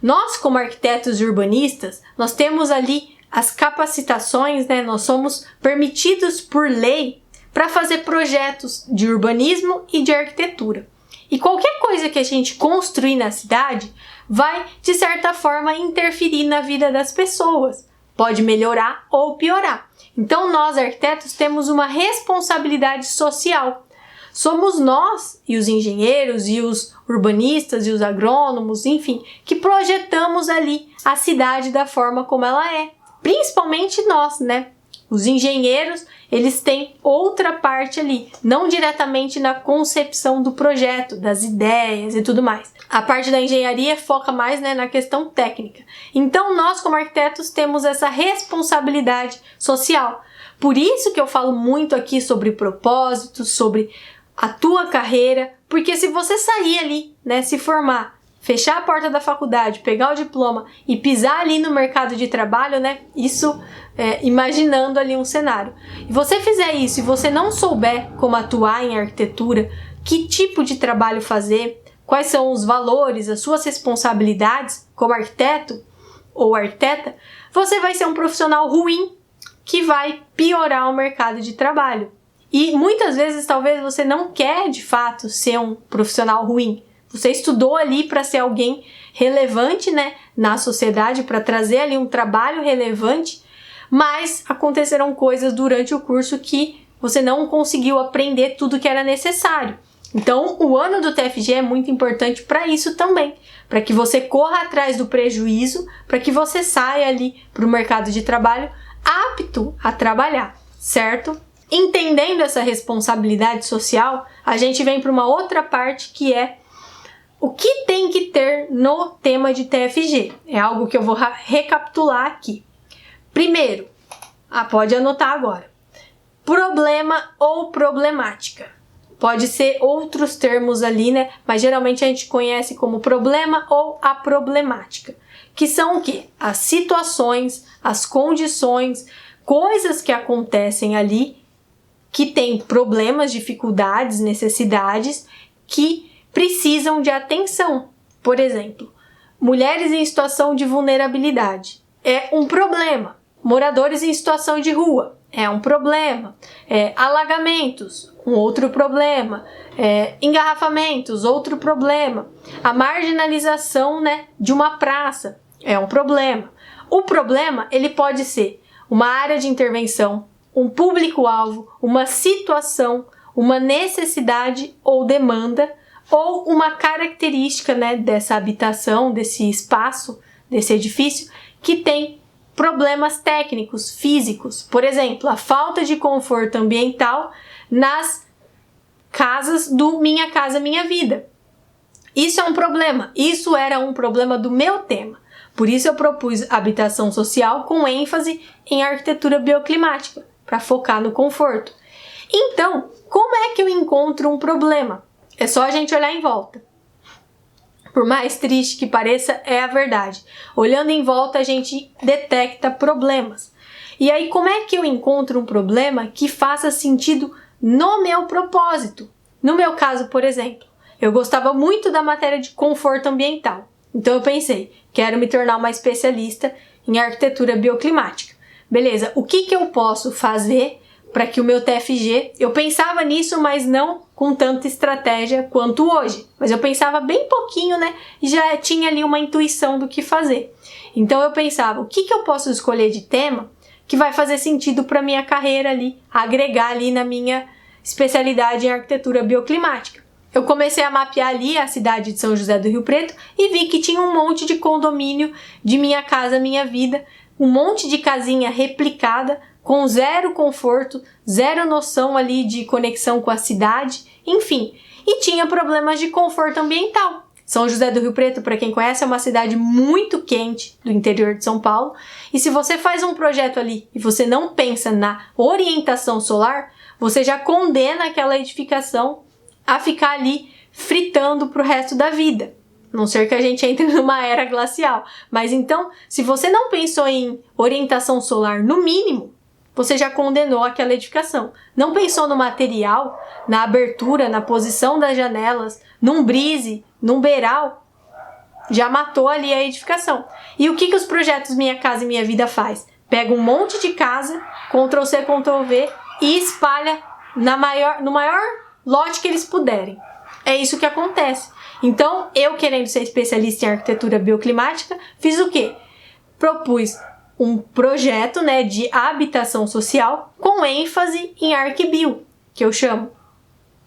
Nós, como arquitetos e urbanistas, nós temos ali as capacitações, né? Nós somos permitidos por lei para fazer projetos de urbanismo e de arquitetura. E qualquer coisa que a gente construir na cidade vai, de certa forma, interferir na vida das pessoas. Pode melhorar ou piorar. Então, nós, arquitetos, temos uma responsabilidade social. Somos nós, e os engenheiros, e os urbanistas, e os agrônomos, enfim, que projetamos ali a cidade da forma como ela é. Principalmente nós, né? Os engenheiros, eles têm outra parte ali, não diretamente na concepção do projeto, das ideias e tudo mais. A parte da engenharia foca mais, né, na questão técnica. Então, nós, como arquitetos, temos essa responsabilidade social. Por isso que eu falo muito aqui sobre propósitos, sobre a tua carreira, porque se você sair ali, né, se formar, fechar a porta da faculdade, pegar o diploma e pisar ali no mercado de trabalho, né, isso imaginando ali um cenário. E você fizer isso e você não souber como atuar em arquitetura, que tipo de trabalho fazer, quais são os valores, as suas responsabilidades como arquiteto ou arquiteta, você vai ser um profissional ruim que vai piorar o mercado de trabalho. E muitas vezes talvez você não quer de fato ser um profissional ruim. Você estudou ali para ser alguém relevante, né, na sociedade, para trazer ali um trabalho relevante, mas aconteceram coisas durante o curso que você não conseguiu aprender tudo que era necessário. Então, o ano do TFG é muito importante para isso também, para que você corra atrás do prejuízo, para que você saia ali para o mercado de trabalho apto a trabalhar, certo? Entendendo essa responsabilidade social, a gente vem para uma outra parte que é o que tem que ter no tema de TFG. É algo que eu vou recapitular aqui. Primeiro, pode anotar agora. Problema ou problemática. Pode ser outros termos ali, né? Mas geralmente a gente conhece como problema ou a problemática. Que são o quê? As situações, as condições, coisas que acontecem ali que tem problemas, dificuldades, necessidades que precisam de atenção. Por exemplo, mulheres em situação de vulnerabilidade é um problema. Moradores em situação de rua é um problema. Alagamentos, um outro problema. Engarrafamentos, outro problema. A marginalização, né, de uma praça é um problema. O problema, ele pode ser uma área de intervenção, um público-alvo, uma situação, uma necessidade ou demanda, ou uma característica, né, dessa habitação, desse espaço, desse edifício, que tem problemas técnicos, físicos. Por exemplo, a falta de conforto ambiental nas casas do Minha Casa Minha Vida. Isso é um problema. Isso era um problema do meu tema. Por isso eu propus habitação social com ênfase em arquitetura bioclimática, para focar no conforto. Então, como é que eu encontro um problema? É só a gente olhar em volta. Por mais triste que pareça, é a verdade. Olhando em volta, a gente detecta problemas. E aí, como é que eu encontro um problema que faça sentido no meu propósito? No meu caso, por exemplo, eu gostava muito da matéria de conforto ambiental. Então eu pensei, quero me tornar uma especialista em arquitetura bioclimática. Beleza, o que eu posso fazer para que o meu TFG... Eu pensava nisso, mas não com tanta estratégia quanto hoje. Mas eu pensava bem pouquinho, né? E já tinha ali uma intuição do que fazer. Então eu pensava, o que eu posso escolher de tema que vai fazer sentido para minha carreira ali, agregar ali na minha especialidade em arquitetura bioclimática. Eu comecei a mapear ali a cidade de São José do Rio Preto e vi que tinha um monte de condomínio de Minha Casa Minha Vida, um monte de casinha replicada, com zero conforto, zero noção ali de conexão com a cidade, enfim, e tinha problemas de conforto ambiental. São José do Rio Preto, para quem conhece, é uma cidade muito quente do interior de São Paulo, e se você faz um projeto ali e você não pensa na orientação solar, você já condena aquela edificação a ficar ali fritando para o resto da vida. A não ser que a gente entre numa era glacial. Mas então, se você não pensou em orientação solar no mínimo, você já condenou aquela edificação. Não pensou no material, na abertura, na posição das janelas, num brise, num beiral, já matou ali a edificação. E o que os projetos Minha Casa e Minha Vida faz? Pega um monte de casa, Ctrl+C, Ctrl+V e espalha no maior lote que eles puderem. É isso que acontece. Então, eu querendo ser especialista em arquitetura bioclimática, fiz o quê? Propus um projeto, né, de habitação social com ênfase em Arquibio, que eu chamo.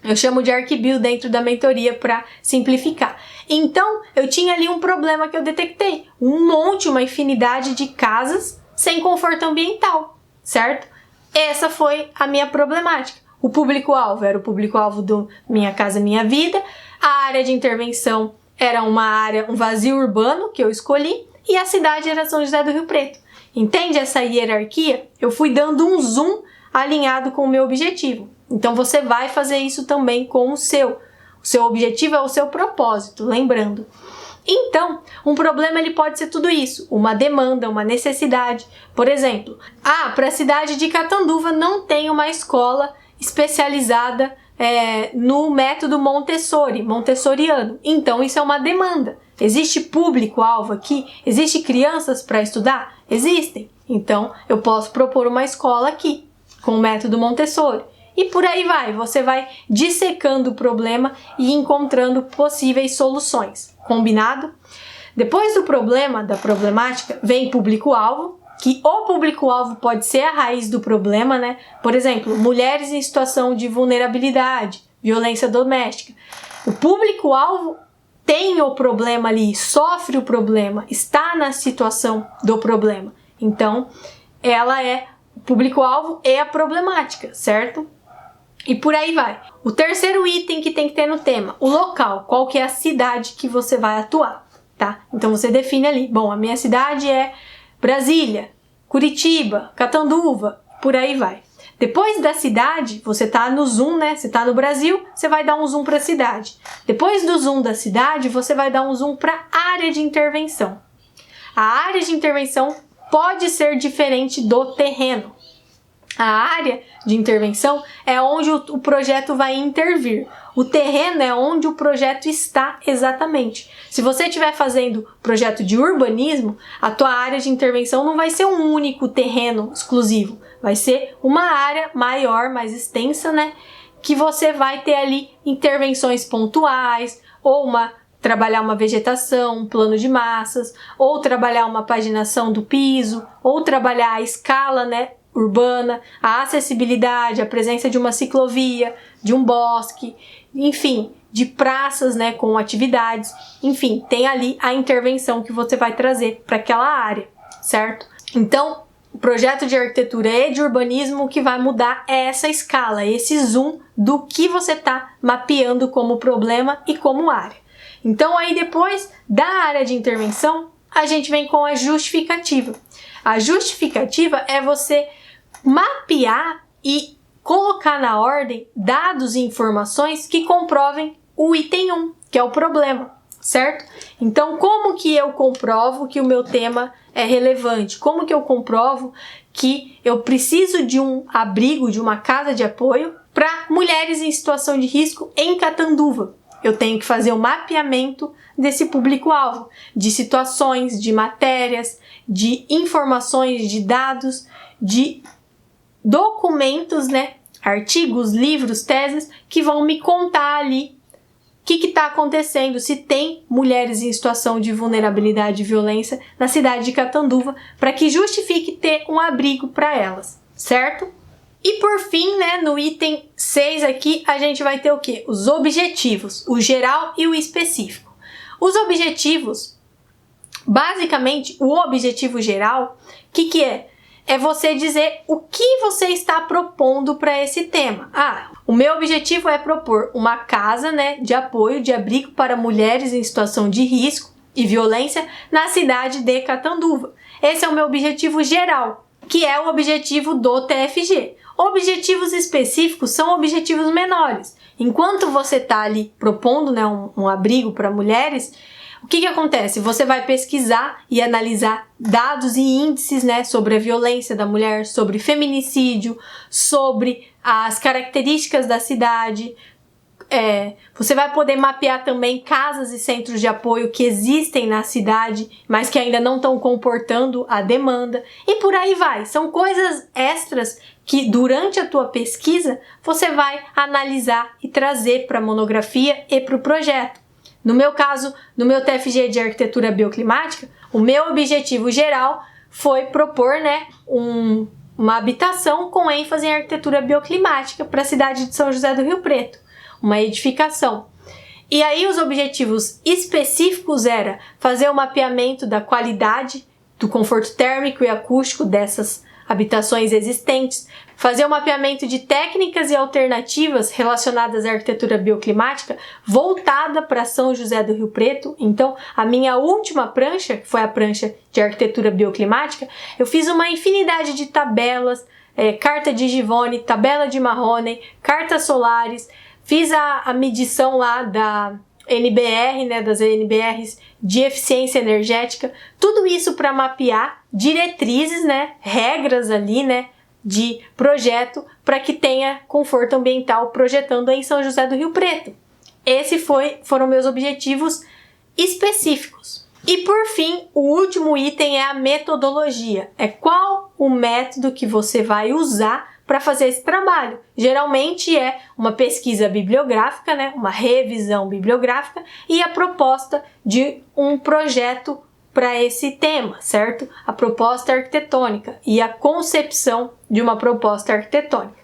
Eu chamo de Arquibio dentro da mentoria para simplificar. Então, eu tinha ali um problema que eu detectei. Uma infinidade de casas sem conforto ambiental, certo? Essa foi a minha problemática. O público-alvo era o público-alvo do Minha Casa Minha Vida. A área de intervenção era um vazio urbano que eu escolhi. E a cidade era São José do Rio Preto. Entende essa hierarquia? Eu fui dando um zoom alinhado com o meu objetivo. Então você vai fazer isso também com o seu. O seu objetivo é o seu propósito, lembrando. Então, um problema ele pode ser tudo isso, uma demanda, uma necessidade. Por exemplo, para a cidade de Catanduva não tem uma escola especializada no método montessoriano. Então, isso é uma demanda. Existe público-alvo aqui? Existem crianças para estudar? Existem. Então, eu posso propor uma escola aqui, com o método Montessori. E por aí vai, você vai dissecando o problema e encontrando possíveis soluções. Combinado? Depois do problema, da problemática, vem público-alvo, que o público-alvo pode ser a raiz do problema, né? Por exemplo, mulheres em situação de vulnerabilidade, violência doméstica. O público-alvo tem o problema ali, sofre o problema, está na situação do problema. Então, o público-alvo é a problemática, certo? E por aí vai. O terceiro item que tem que ter no tema, o local, qual que é a cidade que você vai atuar, tá? Então você define ali, bom, a minha cidade é Brasília, Curitiba, Catanduva, por aí vai. Depois da cidade, você tá no zoom, né? Você tá no Brasil, você vai dar um zoom para a cidade. Depois do zoom da cidade, você vai dar um zoom para a área de intervenção. A área de intervenção pode ser diferente do terreno. A área de intervenção é onde o projeto vai intervir. O terreno é onde o projeto está exatamente. Se você estiver fazendo projeto de urbanismo, a tua área de intervenção não vai ser um único terreno exclusivo. Vai ser uma área maior, mais extensa, né? Que você vai ter ali intervenções pontuais, ou trabalhar uma vegetação, um plano de massas, ou trabalhar uma paginação do piso, ou trabalhar a escala, né, urbana, a acessibilidade, a presença de uma ciclovia, de um bosque, enfim, de praças, né, com atividades, enfim, tem ali a intervenção que você vai trazer para aquela área, certo? Então, o projeto de arquitetura e de urbanismo, o que vai mudar é essa escala, esse zoom do que você está mapeando como problema e como área. Então, aí depois da área de intervenção, a gente vem com a justificativa. A justificativa é você mapear e colocar na ordem dados e informações que comprovem o item 1, que é o problema, certo? Então, como que eu comprovo que o meu tema é relevante? Como que eu comprovo que eu preciso de um abrigo, de uma casa de apoio para mulheres em situação de risco em Catanduva? Eu tenho que fazer um mapeamento desse público-alvo, de situações, de matérias, de informações, de dados, de documentos, né? Artigos, livros, teses, que vão me contar ali que está acontecendo, se tem mulheres em situação de vulnerabilidade e violência na cidade de Catanduva, para que justifique ter um abrigo para elas, certo? E por fim, né, no item 6 aqui, a gente vai ter o quê? Os objetivos, o geral e o específico. Os objetivos, basicamente, o objetivo geral, o que é? É você dizer o que você está propondo para esse tema. O meu objetivo é propor uma casa, né, de apoio, de abrigo para mulheres em situação de risco e violência na cidade de Catanduva. Esse é o meu objetivo geral, que é o objetivo do TFG. Objetivos específicos são objetivos menores. Enquanto você está ali propondo, né, um abrigo para mulheres, o que acontece? Você vai pesquisar e analisar dados e índices, né, sobre a violência da mulher, sobre feminicídio, sobre as características da cidade. Você vai poder mapear também casas e centros de apoio que existem na cidade, mas que ainda não estão comportando a demanda. E por aí vai. São coisas extras que durante a tua pesquisa você vai analisar e trazer para a monografia e para o projeto. No meu caso, no meu TFG de Arquitetura Bioclimática, o meu objetivo geral foi propor, né, uma habitação com ênfase em arquitetura bioclimática para a cidade de São José do Rio Preto, uma edificação. E aí os objetivos específicos era fazer o mapeamento da qualidade, do conforto térmico e acústico dessas habitações existentes, fazer o mapeamento de técnicas e alternativas relacionadas à arquitetura bioclimática voltada para São José do Rio Preto. Então, a minha última prancha, que foi a prancha de arquitetura bioclimática, eu fiz uma infinidade de tabelas, carta de Givone, tabela de Mahoney, cartas solares, fiz a medição lá da NBR, né, das NBRs de eficiência energética, tudo isso para mapear diretrizes, né, regras ali, né, de projeto para que tenha conforto ambiental projetando em São José do Rio Preto. Esses foram meus objetivos específicos. E por fim, o último item é a metodologia. É qual o método que você vai usar para fazer esse trabalho. Geralmente é uma pesquisa bibliográfica, né, uma revisão bibliográfica e a proposta de um projeto para esse tema, certo? A proposta arquitetônica e a concepção de uma proposta arquitetônica.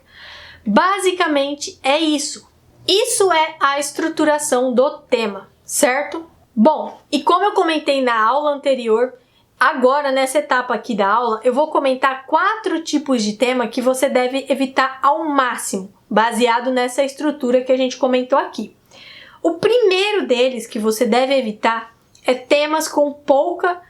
Basicamente é isso. Isso é a estruturação do tema, certo? Bom, e como eu comentei na aula anterior, agora, nessa etapa aqui da aula, eu vou comentar 4 tipos de tema que você deve evitar ao máximo, baseado nessa estrutura que a gente comentou aqui. O primeiro deles que você deve evitar é temas com pouca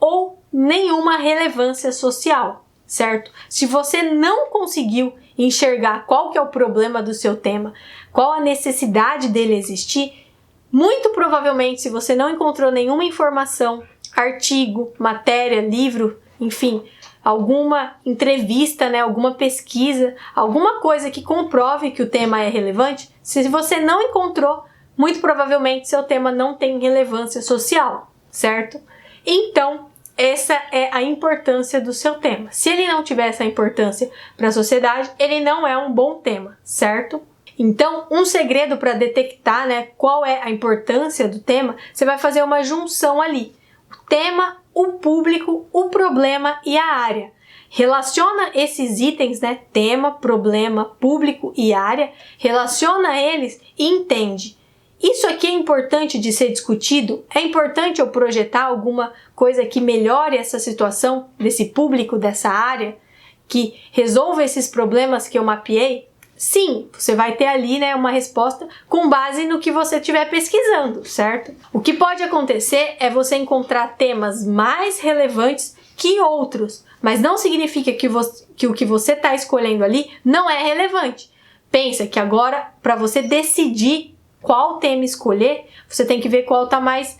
ou nenhuma relevância social, certo? Se você não conseguiu enxergar qual que é o problema do seu tema, qual a necessidade dele existir, muito provavelmente, se você não encontrou nenhuma informação, artigo, matéria, livro, enfim, alguma entrevista, né, alguma pesquisa, alguma coisa que comprove que o tema é relevante, se você não encontrou, muito provavelmente seu tema não tem relevância social, certo? Então, essa é a importância do seu tema. Se ele não tiver essa importância para a sociedade, ele não é um bom tema, certo? Então, um segredo para detectar, né, qual é a importância do tema, você vai fazer uma junção ali. O tema, o público, o problema e a área. Relaciona esses itens, né, tema, problema, público e área, relaciona eles e entende. Isso aqui é importante de ser discutido? É importante eu projetar alguma coisa que melhore essa situação desse público, dessa área, que resolva esses problemas que eu mapeei? Sim, você vai ter ali, né, uma resposta com base no que você estiver pesquisando, certo? O que pode acontecer é você encontrar temas mais relevantes que outros, mas não significa que o que você está escolhendo ali não é relevante. Pensa que agora, para você decidir qual tema escolher, você tem que ver qual está mais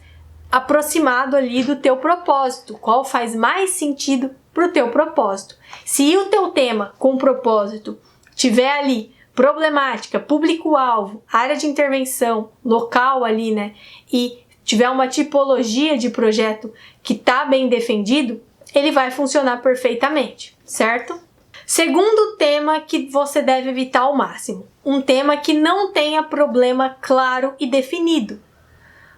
aproximado ali do teu propósito, qual faz mais sentido para o teu propósito. Se o teu tema com propósito tiver ali problemática, público-alvo, área de intervenção, local ali, né, e tiver uma tipologia de projeto que está bem defendido, ele vai funcionar perfeitamente, certo? Segundo tema que você deve evitar ao máximo, um tema que não tenha problema claro e definido.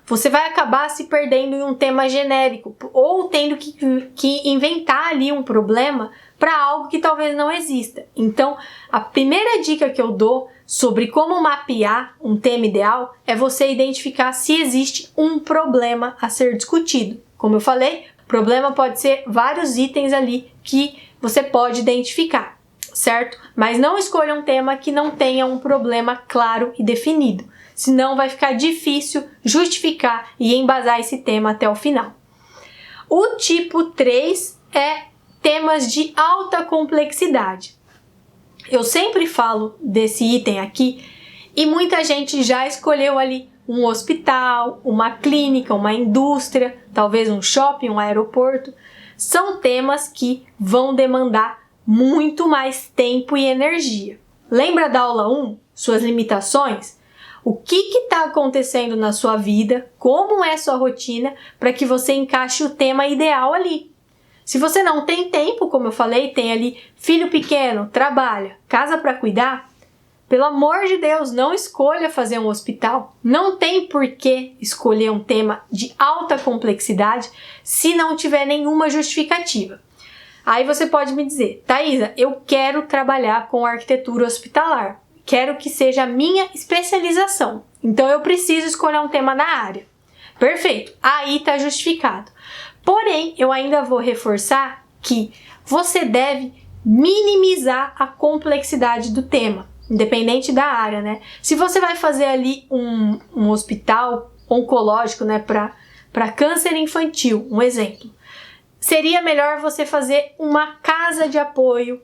Você vai acabar se perdendo em um tema genérico ou tendo que inventar ali um problema para algo que talvez não exista. Então, a primeira dica que eu dou sobre como mapear um tema ideal é você identificar se existe um problema a ser discutido. Como eu falei, problema pode ser vários itens ali que você pode identificar, certo? Mas não escolha um tema que não tenha um problema claro e definido, senão vai ficar difícil justificar e embasar esse tema até o final. O tipo 3 é temas de alta complexidade. Eu sempre falo desse item aqui e muita gente já escolheu ali um hospital, uma clínica, uma indústria, talvez um shopping, um aeroporto. São temas que vão demandar muito mais tempo e energia. Lembra da aula 1? Suas limitações? O que está acontecendo na sua vida? Como é sua rotina para que você encaixe o tema ideal ali? Se você não tem tempo, como eu falei, tem ali filho pequeno, trabalha, casa para cuidar, pelo amor de Deus, não escolha fazer um hospital. Não tem por que escolher um tema de alta complexidade se não tiver nenhuma justificativa. Aí você pode me dizer, Thaisa, eu quero trabalhar com arquitetura hospitalar. Quero que seja a minha especialização. Então eu preciso escolher um tema na área. Perfeito, aí está justificado. Porém, eu ainda vou reforçar que você deve minimizar a complexidade do tema, independente da área, né? Se você vai fazer ali um hospital oncológico, né, para câncer infantil, um exemplo, seria melhor você fazer uma casa de apoio,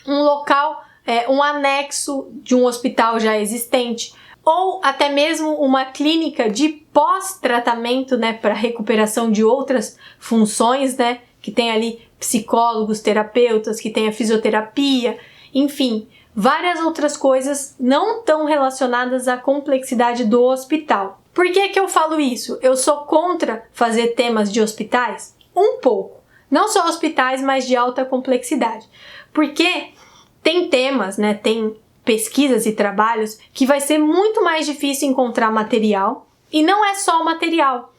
um local, um anexo de um hospital já existente, ou até mesmo uma clínica de pós-tratamento, né, para recuperação de outras funções, né, que tem ali psicólogos, terapeutas, que tem a fisioterapia, enfim, várias outras coisas não tão relacionadas à complexidade do hospital. Por que que eu falo isso? Eu sou contra fazer temas de hospitais? Um pouco. Não só hospitais, mas de alta complexidade. Porque tem temas, né, tem pesquisas e trabalhos que vai ser muito mais difícil encontrar material, e não é só o material,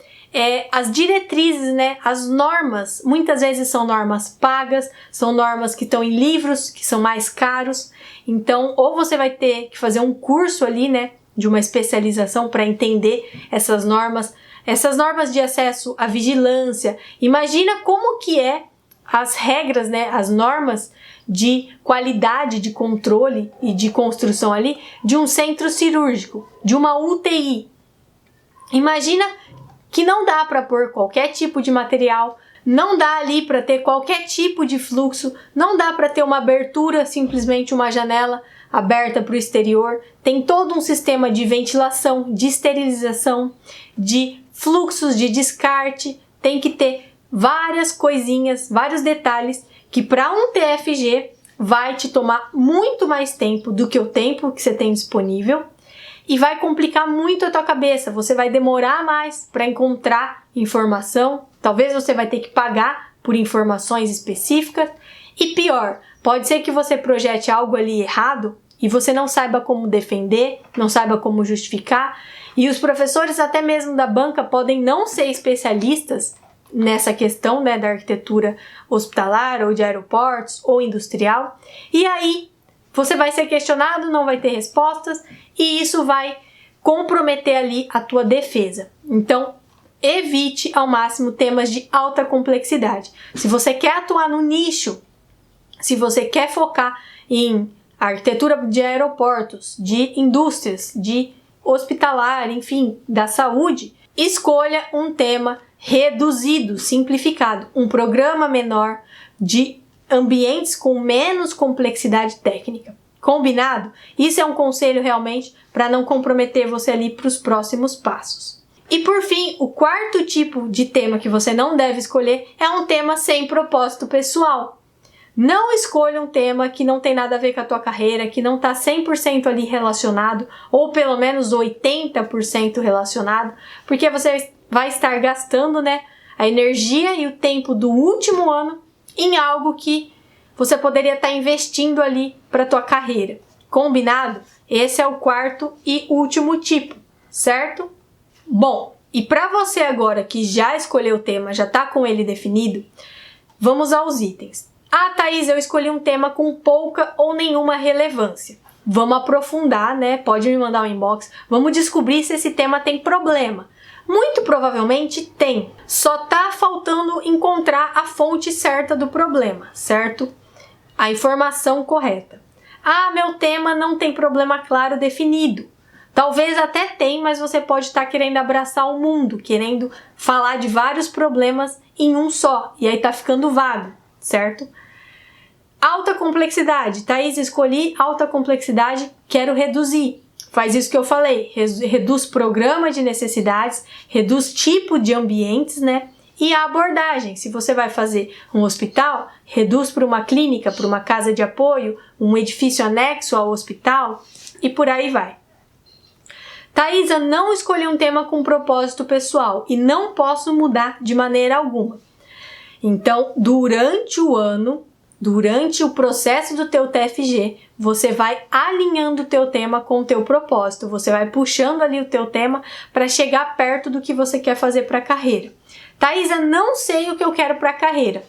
as diretrizes, né, as normas, muitas vezes são normas pagas, são normas que estão em livros, que são mais caros, então ou você vai ter que fazer um curso ali, né, de uma especialização para entender essas normas de acesso à vigilância. Imagina como que as regras, né, as normas de qualidade de controle e de construção ali de um centro cirúrgico, de uma UTI. Imagina que não dá para pôr qualquer tipo de material, não dá ali para ter qualquer tipo de fluxo, não dá para ter uma abertura, simplesmente uma janela aberta para o exterior. Tem todo um sistema de ventilação, de esterilização, de fluxos de descarte, tem que ter várias coisinhas, vários detalhes que para um TFG vai te tomar muito mais tempo do que o tempo que você tem disponível e vai complicar muito a tua cabeça. Você vai demorar mais para encontrar informação, talvez você vai ter que pagar por informações específicas e pior, pode ser que você projete algo ali errado e você não saiba como defender, não saiba como justificar, e os professores até mesmo da banca podem não ser especialistas nessa questão, né, da arquitetura hospitalar ou de aeroportos ou industrial, e aí você vai ser questionado, não vai ter respostas e isso vai comprometer ali a tua defesa. Então, evite ao máximo temas de alta complexidade. Se você quer atuar no nicho, se você quer focar em arquitetura de aeroportos, de indústrias, de hospitalar, enfim, da saúde, escolha um tema reduzido, simplificado, um programa menor de ambientes com menos complexidade técnica. Combinado? Isso é um conselho realmente para não comprometer você ali para os próximos passos. E por fim, o quarto tipo de tema que você não deve escolher é um tema sem propósito pessoal. Não escolha um tema que não tem nada a ver com a tua carreira, que não está 100% ali relacionado, ou pelo menos 80% relacionado, porque você vai estar gastando, né, a energia e o tempo do último ano em algo que você poderia estar investindo ali para tua carreira. Combinado? Esse é o quarto e último tipo, certo? Bom, e para você agora que já escolheu o tema, já está com ele definido, vamos aos itens. Ah, Thaís, eu escolhi um tema com pouca ou nenhuma relevância. Vamos aprofundar, né? Pode me mandar um inbox. Vamos descobrir se esse tema tem problema. Muito provavelmente tem. Só tá faltando encontrar a fonte certa do problema, certo? A informação correta. Ah, meu tema não tem problema claro definido. Talvez até tem, mas você pode estar querendo abraçar o mundo, querendo falar de vários problemas em um só, e aí tá ficando vago, certo? Alta complexidade. Thaís, escolhi alta complexidade, quero reduzir. Faz isso que eu falei, reduz programa de necessidades, reduz tipo de ambientes, né? E a abordagem, se você vai fazer um hospital, reduz para uma clínica, para uma casa de apoio, um edifício anexo ao hospital e por aí vai. Thaisa, não escolhi um tema com propósito pessoal e não posso mudar de maneira alguma. Então, durante o ano, durante o processo do teu TFG, você vai alinhando o teu tema com o teu propósito, você vai puxando ali o teu tema para chegar perto do que você quer fazer para a carreira. Thaisa, não sei o que eu quero para a carreira.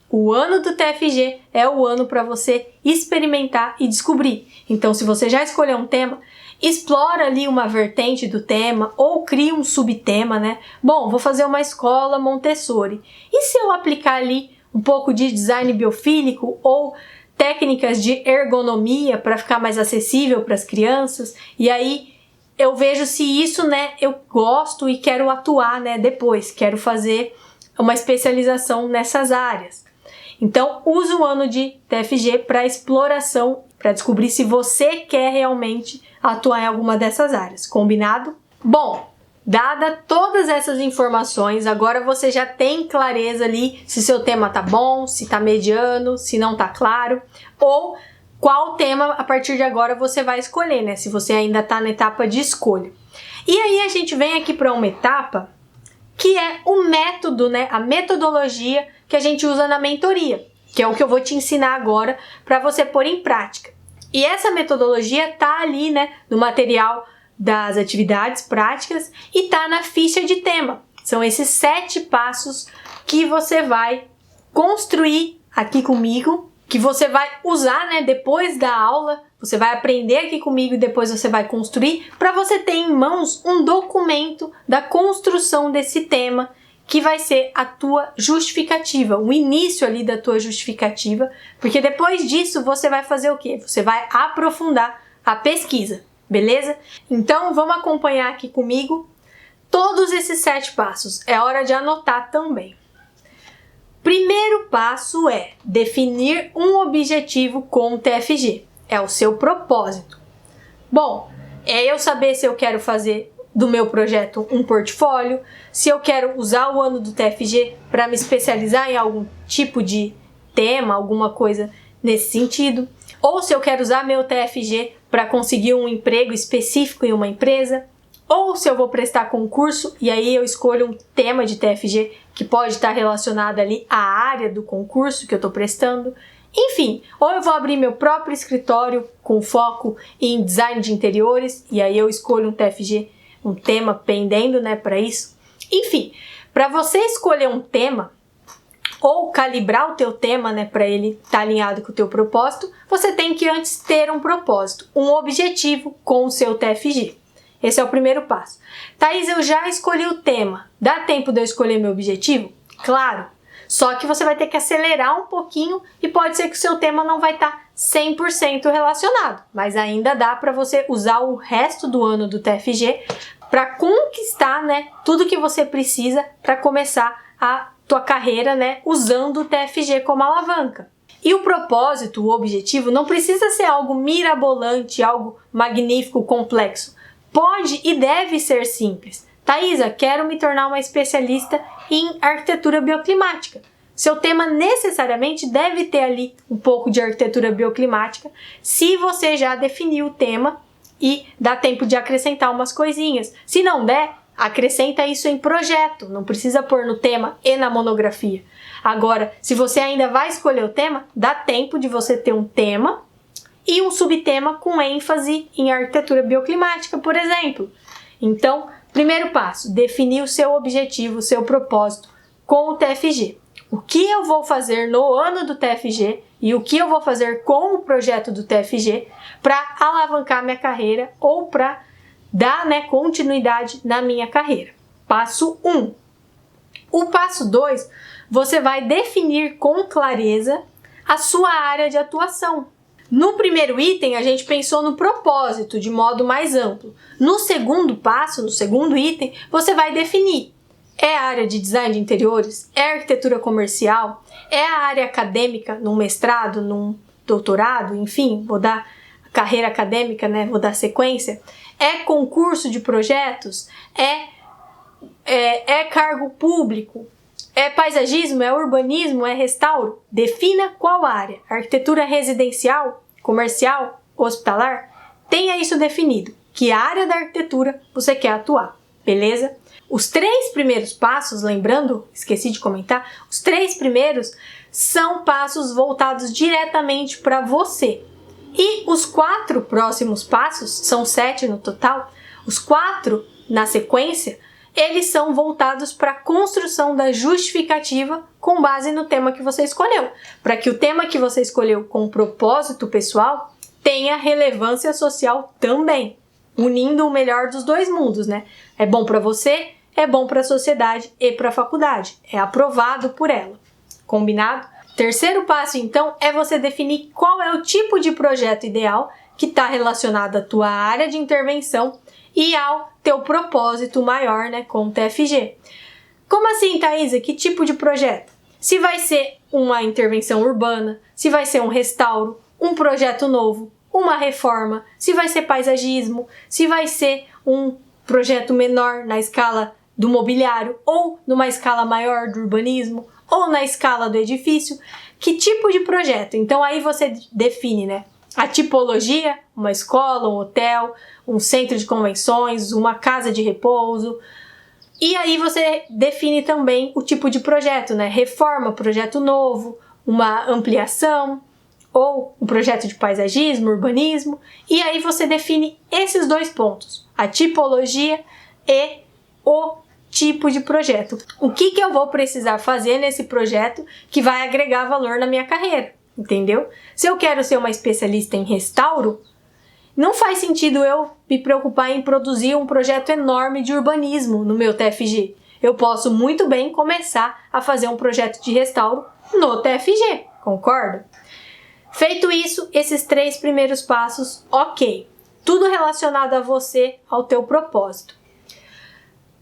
O ano do TFG é o ano para você experimentar e descobrir. Então, se você já escolheu um tema, explora ali uma vertente do tema ou cria um subtema, né? Bom, vou fazer uma escola Montessori. E se eu aplicar ali um pouco de design biofílico ou técnicas de ergonomia para ficar mais acessível para as crianças? E aí eu vejo se isso, né, eu gosto e quero atuar, né, depois, quero fazer uma especialização nessas áreas. Então, use o ano de TFG para exploração, para descobrir se você quer realmente atuar em alguma dessas áreas. Combinado? Bom, dada todas essas informações, agora você já tem clareza ali se seu tema tá bom, se tá mediano, se não tá claro, ou qual tema a partir de agora você vai escolher, né? Se você ainda tá na etapa de escolha. E aí a gente vem aqui para uma etapa que é o método, né? A metodologia que a gente usa na mentoria, que é o que eu vou te ensinar agora para você pôr em prática. E essa metodologia tá ali, né, no material das atividades práticas e tá na ficha de tema. São esses 7 passos que você vai construir aqui comigo, que você vai usar, né, depois da aula, você vai aprender aqui comigo e depois você vai construir para você ter em mãos um documento da construção desse tema, que vai ser a tua justificativa, o início ali da tua justificativa, porque depois disso você vai fazer o quê? Você vai aprofundar a pesquisa, beleza? Então vamos acompanhar aqui comigo todos esses 7 passos, é hora de anotar também. Primeiro passo é definir um objetivo com o TFG, é o seu propósito. Bom, é eu saber se eu quero fazer do meu projeto um portfólio, se eu quero usar o ano do TFG para me especializar em algum tipo de tema, alguma coisa nesse sentido, ou se eu quero usar meu TFG para conseguir um emprego específico em uma empresa, ou se eu vou prestar concurso e aí eu escolho um tema de TFG que pode estar relacionado ali à área do concurso que eu estou prestando. Enfim, ou eu vou abrir meu próprio escritório com foco em design de interiores e aí eu escolho um TFG, um tema pendendo, né, para isso. Enfim, para você escolher um tema ou calibrar o teu tema, né, para ele estar alinhado com o teu propósito, você tem que antes ter um propósito, um objetivo com o seu TFG. Esse é o primeiro passo. Thaís, eu já escolhi o tema. Dá tempo de eu escolher meu objetivo? Claro. Só que você vai ter que acelerar um pouquinho e pode ser que o seu tema não vai estar 100% relacionado. Mas ainda dá para você usar o resto do ano do TFG para conquistar, né, tudo que você precisa para começar a tua carreira, né, usando o TFG como alavanca. E o propósito, o objetivo, não precisa ser algo mirabolante, algo magnífico, complexo. Pode e deve ser simples. Thaisa, quero me tornar uma especialista em arquitetura bioclimática. Seu tema necessariamente deve ter ali um pouco de arquitetura bioclimática, se você já definiu o tema e dá tempo de acrescentar umas coisinhas. Se não der, acrescenta isso em projeto, não precisa pôr no tema e na monografia. Agora, se você ainda vai escolher o tema, dá tempo de você ter um tema e um subtema com ênfase em arquitetura bioclimática, por exemplo. Então, primeiro passo, definir o seu objetivo, o seu propósito com o TFG. O que eu vou fazer no ano do TFG e o que eu vou fazer com o projeto do TFG para alavancar minha carreira ou para dar, continuidade na minha carreira. Passo 1. O passo 2, você vai definir com clareza a sua área de atuação. No primeiro item, a gente pensou no propósito de modo mais amplo. No segundo passo, no segundo item, você vai definir: é a área de design de interiores? É arquitetura comercial? É a área acadêmica, num mestrado, num doutorado? Enfim, vou dar carreira acadêmica, vou dar sequência. É concurso de projetos? É cargo público? É paisagismo? É urbanismo? É restauro? Defina qual área. Arquitetura residencial? Comercial? Hospitalar? Tenha isso definido. Que área da arquitetura você quer atuar, beleza? Os 3 primeiros passos, lembrando, esqueci de comentar, os 3 primeiros são passos voltados diretamente para você. E os 4 próximos passos, são 7 no total, os 4 na sequência, eles são voltados para a construção da justificativa com base no tema que você escolheu, para que o tema que você escolheu com propósito pessoal tenha relevância social também, unindo o melhor dos 2 mundos, É bom para você, é bom para a sociedade e para a faculdade, é aprovado por ela. Combinado? Terceiro passo, então, é você definir qual é o tipo de projeto ideal que está relacionado à tua área de intervenção e ao teu propósito maior, com o TFG. Como assim, Thaisa? Que tipo de projeto? Se vai ser uma intervenção urbana, se vai ser um restauro, um projeto novo, uma reforma, se vai ser paisagismo, se vai ser um projeto menor na escala do mobiliário ou numa escala maior do urbanismo ou na escala do edifício, que tipo de projeto? Então aí você define, a tipologia, uma escola, um hotel, um centro de convenções, uma casa de repouso. E aí você define também o tipo de projeto, reforma, projeto novo, uma ampliação ou um projeto de paisagismo, urbanismo. E aí você define esses 2 pontos, a tipologia e o tipo de projeto. O que eu vou precisar fazer nesse projeto que vai agregar valor na minha carreira, entendeu? Se eu quero ser uma especialista em restauro, não faz sentido eu me preocupar em produzir um projeto enorme de urbanismo no meu TFG. Eu posso muito bem começar a fazer um projeto de restauro no TFG, concorda? Feito isso, esses 3 primeiros passos, ok. Tudo relacionado a você, ao teu propósito.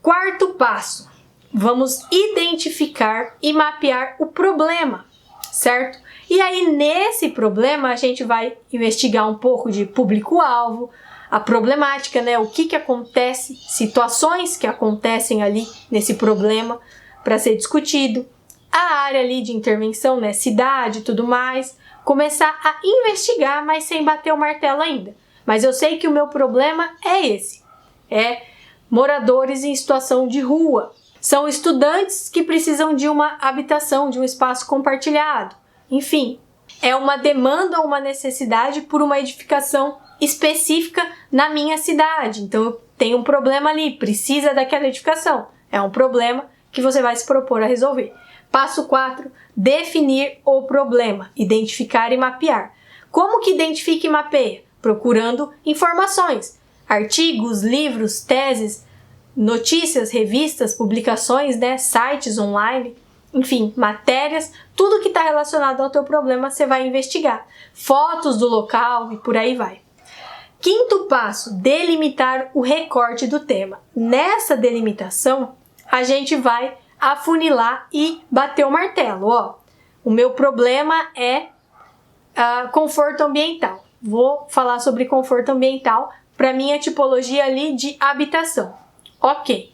Quarto passo, vamos identificar e mapear o problema, certo? E aí, nesse problema, a gente vai investigar um pouco de público-alvo, a problemática, o que acontece, situações que acontecem ali nesse problema para ser discutido, a área ali de intervenção, cidade e tudo mais, começar a investigar, mas sem bater o martelo ainda. Mas eu sei que o meu problema é esse, moradores em situação de rua. São estudantes que precisam de uma habitação, de um espaço compartilhado. Enfim, é uma demanda ou uma necessidade por uma edificação específica na minha cidade. Então eu tenho um problema ali, precisa daquela edificação. É um problema que você vai se propor a resolver. Passo 4, definir o problema, identificar e mapear. Como que identifica e mapeia? Procurando informações. Artigos, livros, teses, notícias, revistas, publicações, sites online, enfim, matérias, tudo que está relacionado ao teu problema você vai investigar. Fotos do local e por aí vai. Quinto passo, delimitar o recorte do tema. Nessa delimitação, a gente vai afunilar e bater o martelo. O meu problema é conforto ambiental. Vou falar sobre conforto ambiental para minha tipologia ali de habitação. Ok.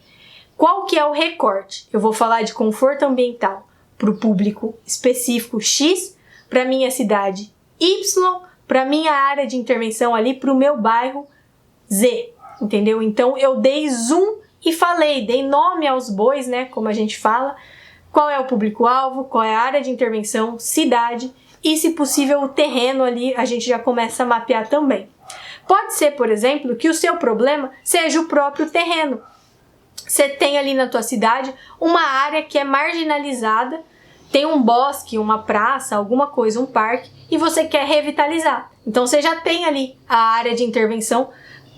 Qual que é o recorte? Eu vou falar de conforto ambiental para o público específico X, para minha cidade Y, para minha área de intervenção ali, para o meu bairro Z, entendeu? Então eu dei zoom e falei, dei nome aos bois, né, como a gente fala, qual é o público-alvo, qual é a área de intervenção, cidade e, se possível, o terreno ali, a gente já começa a mapear também. Pode ser, por exemplo, que o seu problema seja o próprio terreno. Você tem ali na tua cidade uma área que é marginalizada, tem um bosque, uma praça, alguma coisa, um parque, e você quer revitalizar. Então você já tem ali a área de intervenção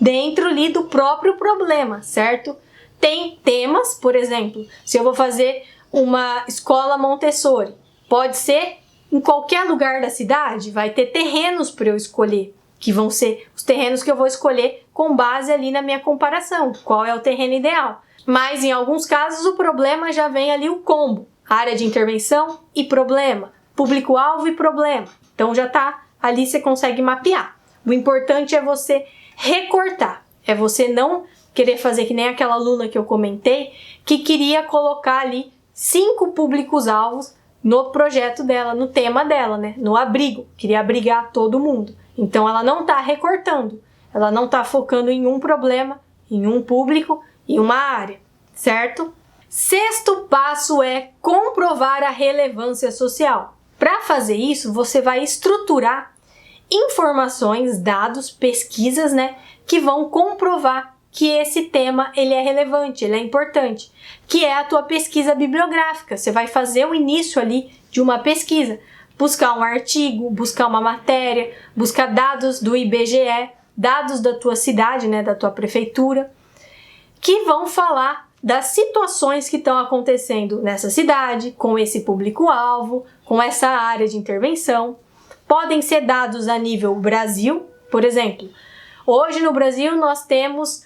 dentro ali do próprio problema, certo? Tem temas, por exemplo, se eu vou fazer uma escola Montessori, pode ser em qualquer lugar da cidade, vai ter terrenos para eu escolher, que vão ser os terrenos que eu vou escolher com base ali na minha comparação, qual é o terreno ideal. Mas em alguns casos o problema já vem ali o combo, área de intervenção e problema, público-alvo e problema. Então já tá ali, você consegue mapear. O importante é você recortar, é você não querer fazer que nem aquela aluna que eu comentei, que queria colocar ali 5 públicos-alvos no projeto dela, no tema dela, né? No abrigo, queria abrigar todo mundo. Então ela não está recortando, ela não está focando em um problema, em um público, em uma área, certo? Sexto passo é comprovar a relevância social. Para fazer isso, você vai estruturar informações, dados, pesquisas, né, que vão comprovar que esse tema ele é relevante, ele é importante, que é a tua pesquisa bibliográfica. Você vai fazer o início ali de uma pesquisa, buscar um artigo, buscar uma matéria, buscar dados do IBGE, dados da tua cidade, né, da tua prefeitura, que vão falar das situações que estão acontecendo nessa cidade, com esse público-alvo, com essa área de intervenção. Podem ser dados a nível Brasil, por exemplo. Hoje no Brasil nós temos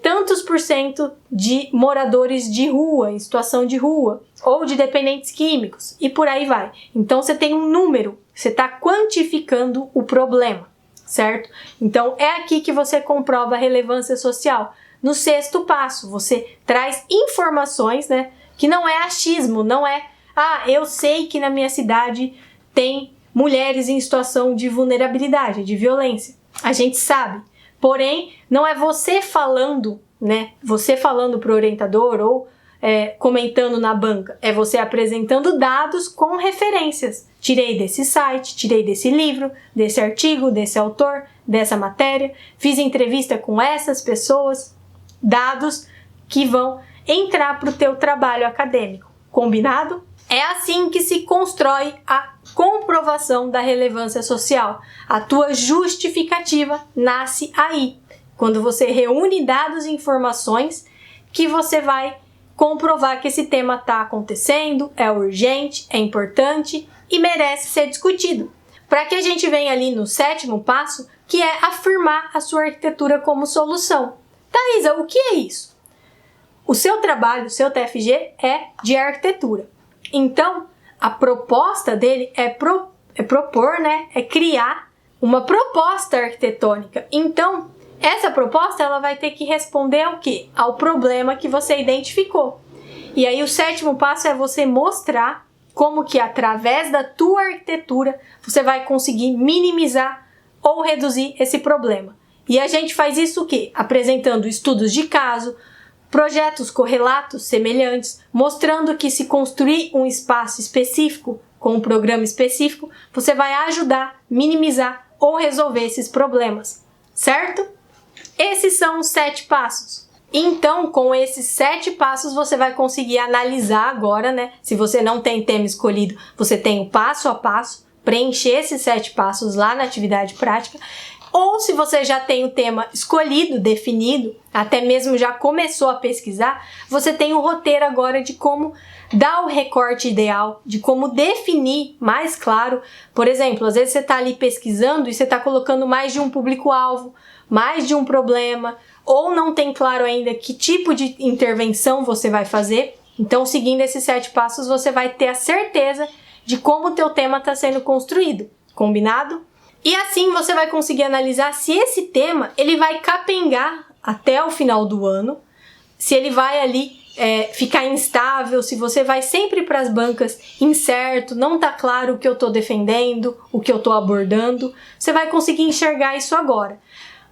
tantos por cento de moradores de rua, em situação de rua, ou de dependentes químicos, e por aí vai. Então você tem um número, você está quantificando o problema, certo? Então é aqui que você comprova a relevância social. No sexto passo, você traz informações, né, que não é achismo, não é, eu sei que na minha cidade tem mulheres em situação de vulnerabilidade, de violência. A gente sabe. Porém, não é você falando, né? Você falando para o orientador ou comentando na banca. É você apresentando dados com referências. Tirei desse site, tirei desse livro, desse artigo, desse autor, dessa matéria. Fiz entrevista com essas pessoas. Dados que vão entrar para o teu trabalho acadêmico. Combinado? É assim que se constrói a comprovação da relevância social. A tua justificativa nasce aí, quando você reúne dados e informações que você vai comprovar que esse tema está acontecendo, é urgente, é importante e merece ser discutido. Para que a gente venha ali no sétimo passo, que é afirmar a sua arquitetura como solução. Thaisa, o que é isso? O seu trabalho, o seu TFG é de arquitetura. Então, a proposta dele é propor, né? É criar uma proposta arquitetônica. Então, essa proposta ela vai ter que responder ao quê? Ao problema que você identificou. E aí o sétimo passo é você mostrar como que através da tua arquitetura você vai conseguir minimizar ou reduzir esse problema. E a gente faz isso o quê? Apresentando estudos de caso, projetos correlatos semelhantes, mostrando que se construir um espaço específico com um programa específico, você vai ajudar, minimizar ou resolver esses problemas, certo? Esses são os 7 passos. Então, com esses 7 passos, você vai conseguir analisar agora, né? Se você não tem tema escolhido, você tem o passo a passo, preencher esses 7 passos lá na atividade prática. Ou se você já tem o tema escolhido, definido, até mesmo já começou a pesquisar, você tem o roteiro agora de como dar o recorte ideal, de como definir mais claro. Por exemplo, às vezes você está ali pesquisando e você está colocando mais de um público-alvo, mais de um problema, ou não tem claro ainda que tipo de intervenção você vai fazer. Então, seguindo esses 7 passos, você vai ter a certeza de como o teu tema está sendo construído. Combinado? E assim você vai conseguir analisar se esse tema ele vai capengar até o final do ano, se ele vai ali ficar instável, se você vai sempre para as bancas incerto, não tá claro o que eu estou defendendo, o que eu estou abordando, você vai conseguir enxergar isso agora.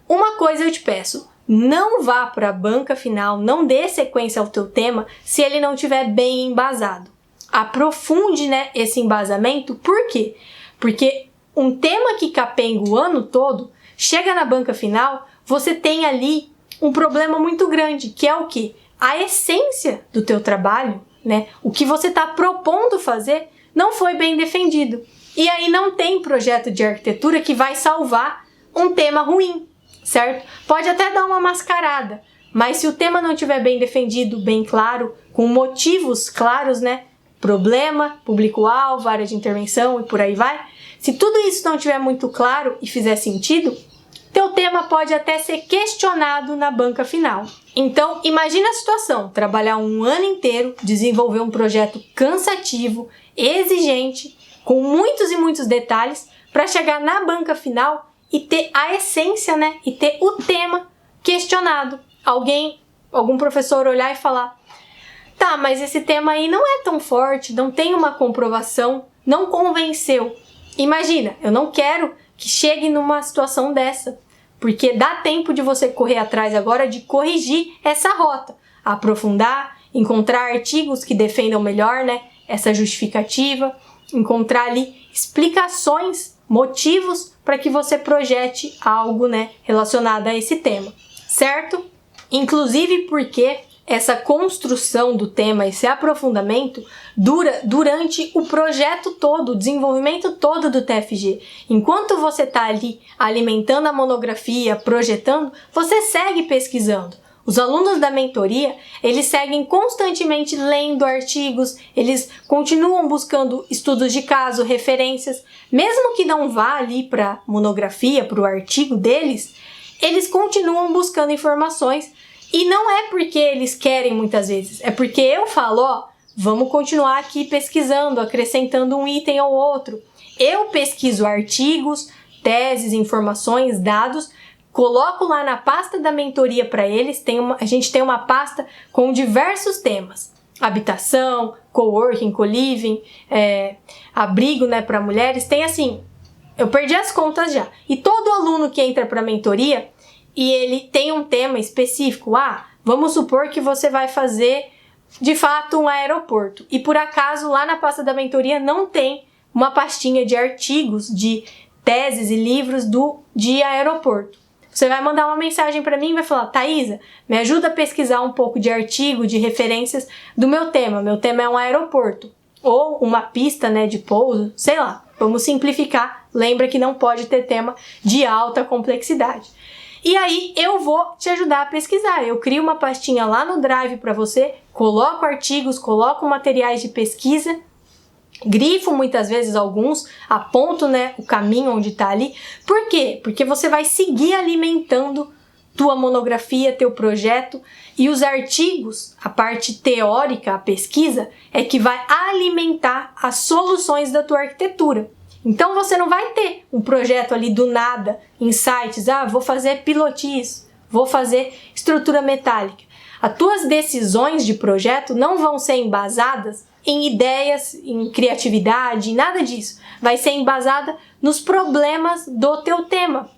Uma coisa eu te peço, não vá para a banca final, não dê sequência ao teu tema se ele não estiver bem embasado. Aprofunde, né, esse embasamento. Por quê? Porque um tema que capenga o ano todo, chega na banca final, você tem ali um problema muito grande, que é o quê? A essência do teu trabalho, né? O que você está propondo fazer não foi bem defendido. E aí não tem projeto de arquitetura que vai salvar um tema ruim, certo? Pode até dar uma mascarada, mas se o tema não estiver bem defendido, bem claro, com motivos claros, né? Problema, público-alvo, área de intervenção e por aí vai. Se tudo isso não estiver muito claro e fizer sentido, teu tema pode até ser questionado na banca final. Então, imagina a situação, trabalhar um ano inteiro, desenvolver um projeto cansativo, exigente, com muitos e muitos detalhes, para chegar na banca final e ter a essência, né? E ter o tema questionado. Algum professor olhar e falar: tá, mas esse tema aí não é tão forte, não tem uma comprovação, não convenceu. Imagina, eu não quero que chegue numa situação dessa, porque dá tempo de você correr atrás agora de corrigir essa rota, aprofundar, encontrar artigos que defendam melhor, né, essa justificativa, encontrar ali explicações, motivos para que você projete algo, né, relacionado a esse tema, certo? Inclusive porque essa construção do tema, esse aprofundamento, dura durante o projeto todo, o desenvolvimento todo do TFG. Enquanto você está ali alimentando a monografia, projetando, você segue pesquisando. Os alunos da mentoria, eles seguem constantemente lendo artigos, eles continuam buscando estudos de caso, referências, mesmo que não vá ali para a monografia, para o artigo deles, eles continuam buscando informações. E não é porque eles querem muitas vezes, é porque eu falo, ó, vamos continuar aqui pesquisando, acrescentando um item ou outro. Eu pesquiso artigos, teses, informações, dados, coloco lá na pasta da mentoria para eles, a gente tem uma pasta com diversos temas. Habitação, coworking, co-living, abrigo, né, para mulheres, tem assim, eu perdi as contas já. E todo aluno que entra para a mentoria, e ele tem um tema específico, vamos supor que você vai fazer de fato um aeroporto e por acaso lá na pasta da mentoria não tem uma pastinha de artigos, de teses e livros de aeroporto. Você vai mandar uma mensagem para mim e vai falar: Thaisa, me ajuda a pesquisar um pouco de artigo, de referências do meu tema é um aeroporto ou uma pista, né, de pouso, sei lá, vamos simplificar, lembra que não pode ter tema de alta complexidade. E aí eu vou te ajudar a pesquisar. Eu crio uma pastinha lá no Drive para você, coloco artigos, coloco materiais de pesquisa, grifo muitas vezes alguns, aponto, né, o caminho onde está ali. Por quê? Porque você vai seguir alimentando tua monografia, teu projeto, e os artigos, a parte teórica, a pesquisa, é que vai alimentar as soluções da tua arquitetura. Então você não vai ter um projeto ali do nada, insights, vou fazer pilotis, vou fazer estrutura metálica. As tuas decisões de projeto não vão ser embasadas em ideias, em criatividade, nada disso. Vai ser embasada nos problemas do teu tema,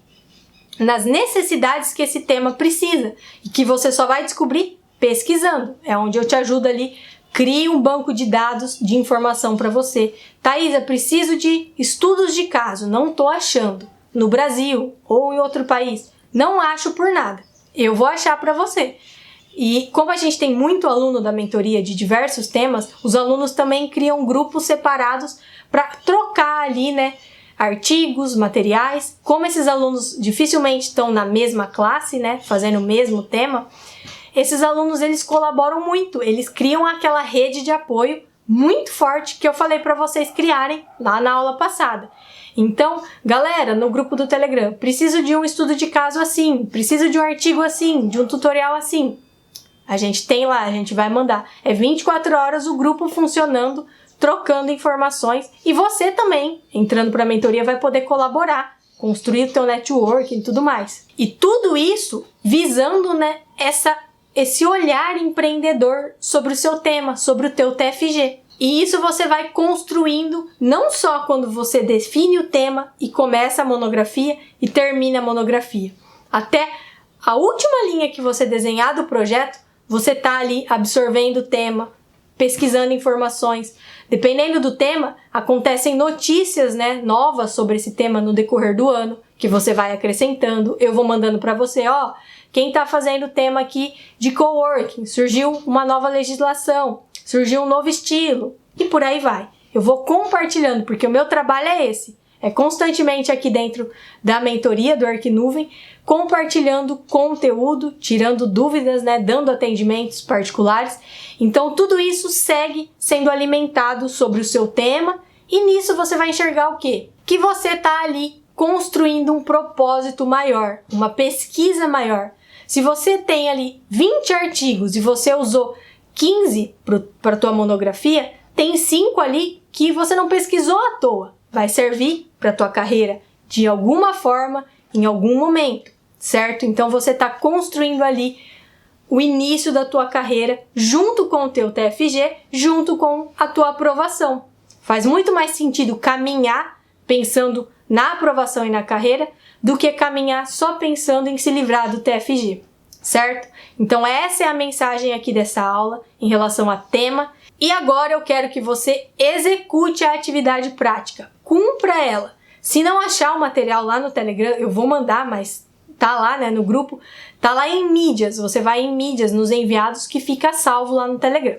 nas necessidades que esse tema precisa e que você só vai descobrir pesquisando. É onde eu te ajudo ali. Crie um banco de dados de informação para você. Thaisa, preciso de estudos de caso, não estou achando. No Brasil ou em outro país, não acho por nada. Eu vou achar para você. E como a gente tem muito aluno da mentoria de diversos temas, os alunos também criam grupos separados para trocar ali, né, artigos, materiais. Como esses alunos dificilmente estão na mesma classe, né, fazendo o mesmo tema, esses alunos, eles colaboram muito, eles criam aquela rede de apoio muito forte que eu falei para vocês criarem lá na aula passada. Então, galera, no grupo do Telegram, preciso de um estudo de caso assim, preciso de um artigo assim, de um tutorial assim. A gente tem lá, a gente vai mandar. É 24 horas o grupo funcionando, trocando informações, e você também, entrando para a mentoria, vai poder colaborar, construir o teu network e tudo mais. E tudo isso visando, né, esse olhar empreendedor sobre o seu tema, sobre o teu TFG. E isso você vai construindo não só quando você define o tema e começa a monografia e termina a monografia. Até a última linha que você desenhar do projeto, você tá ali absorvendo o tema, pesquisando informações. Dependendo do tema, acontecem notícias, né, novas sobre esse tema no decorrer do ano, que você vai acrescentando. Eu vou mandando para você, ó, quem tá fazendo o tema aqui de coworking, surgiu uma nova legislação, surgiu um novo estilo, e por aí vai. Eu vou compartilhando, porque o meu trabalho é esse. É constantemente aqui dentro da mentoria do Arquinuvem, compartilhando conteúdo, tirando dúvidas, né, dando atendimentos particulares. Então tudo isso segue sendo alimentado sobre o seu tema e nisso você vai enxergar o quê? Que você está ali construindo um propósito maior, uma pesquisa maior. Se você tem ali 20 artigos e você usou 15 para a tua monografia, tem 5 ali que você não pesquisou à toa. Vai servir para a tua carreira de alguma forma, em algum momento, certo? Então você está construindo ali o início da tua carreira junto com o teu TFG, junto com a tua aprovação. Faz muito mais sentido caminhar pensando na aprovação e na carreira do que caminhar só pensando em se livrar do TFG, certo? Então essa é a mensagem aqui dessa aula em relação a tema. E agora eu quero que você execute a atividade prática, cumpra ela. Se não achar o material lá no Telegram, eu vou mandar, mas tá lá, né, no grupo, tá lá em mídias, você vai em mídias, nos enviados, que fica salvo lá no Telegram.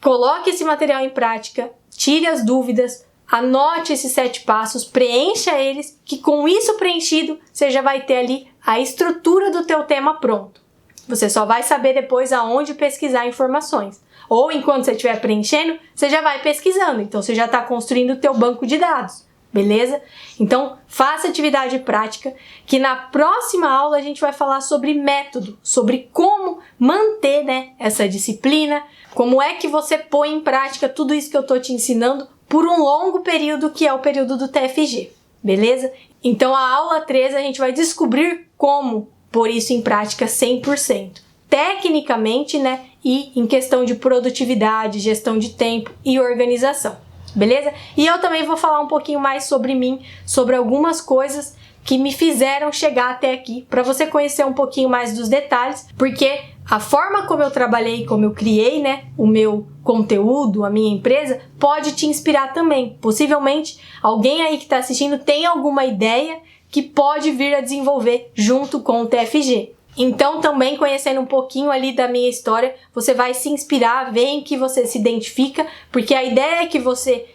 Coloque esse material em prática, tire as dúvidas, anote esses 7 passos, preencha eles, que com isso preenchido, você já vai ter ali a estrutura do teu tema pronto. Você só vai saber depois aonde pesquisar informações. Ou enquanto você estiver preenchendo, você já vai pesquisando. Então, você já está construindo o teu banco de dados. Beleza? Então, faça atividade prática, que na próxima aula a gente vai falar sobre método, sobre como manter, né, essa disciplina, como é que você põe em prática tudo isso que eu estou te ensinando por um longo período, que é o período do TFG. Beleza? Então, a aula 13 a gente vai descobrir como pôr isso em prática 100%. Tecnicamente, né, e em questão de produtividade, gestão de tempo e organização, beleza? E eu também vou falar um pouquinho mais sobre mim, sobre algumas coisas que me fizeram chegar até aqui, para você conhecer um pouquinho mais dos detalhes, porque a forma como eu trabalhei, como eu criei, né, o meu conteúdo, a minha empresa, pode te inspirar também. Possivelmente, alguém aí que está assistindo tem alguma ideia que pode vir a desenvolver junto com o TFG. Então, também conhecendo um pouquinho ali da minha história, você vai se inspirar, ver em que você se identifica, porque a ideia é que você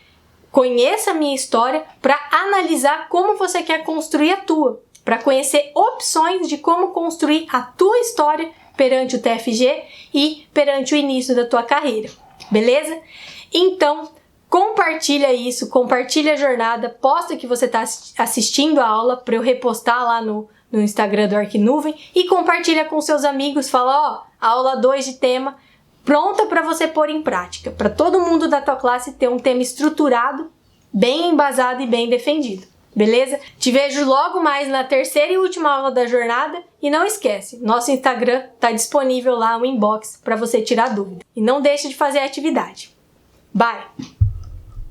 conheça a minha história para analisar como você quer construir a tua, para conhecer opções de como construir a tua história perante o TFG e perante o início da tua carreira, beleza? Então, compartilha isso, compartilha a jornada, posta que você está assistindo a aula para eu repostar lá no Instagram do Arquinuvem e compartilha com seus amigos, fala, ó, aula 2 de tema pronta para você pôr em prática, para todo mundo da tua classe ter um tema estruturado, bem embasado e bem defendido, beleza? Te vejo logo mais na terceira e última aula da jornada e não esquece, nosso Instagram tá disponível lá, um inbox para você tirar dúvida. E não deixe de fazer a atividade. Bye!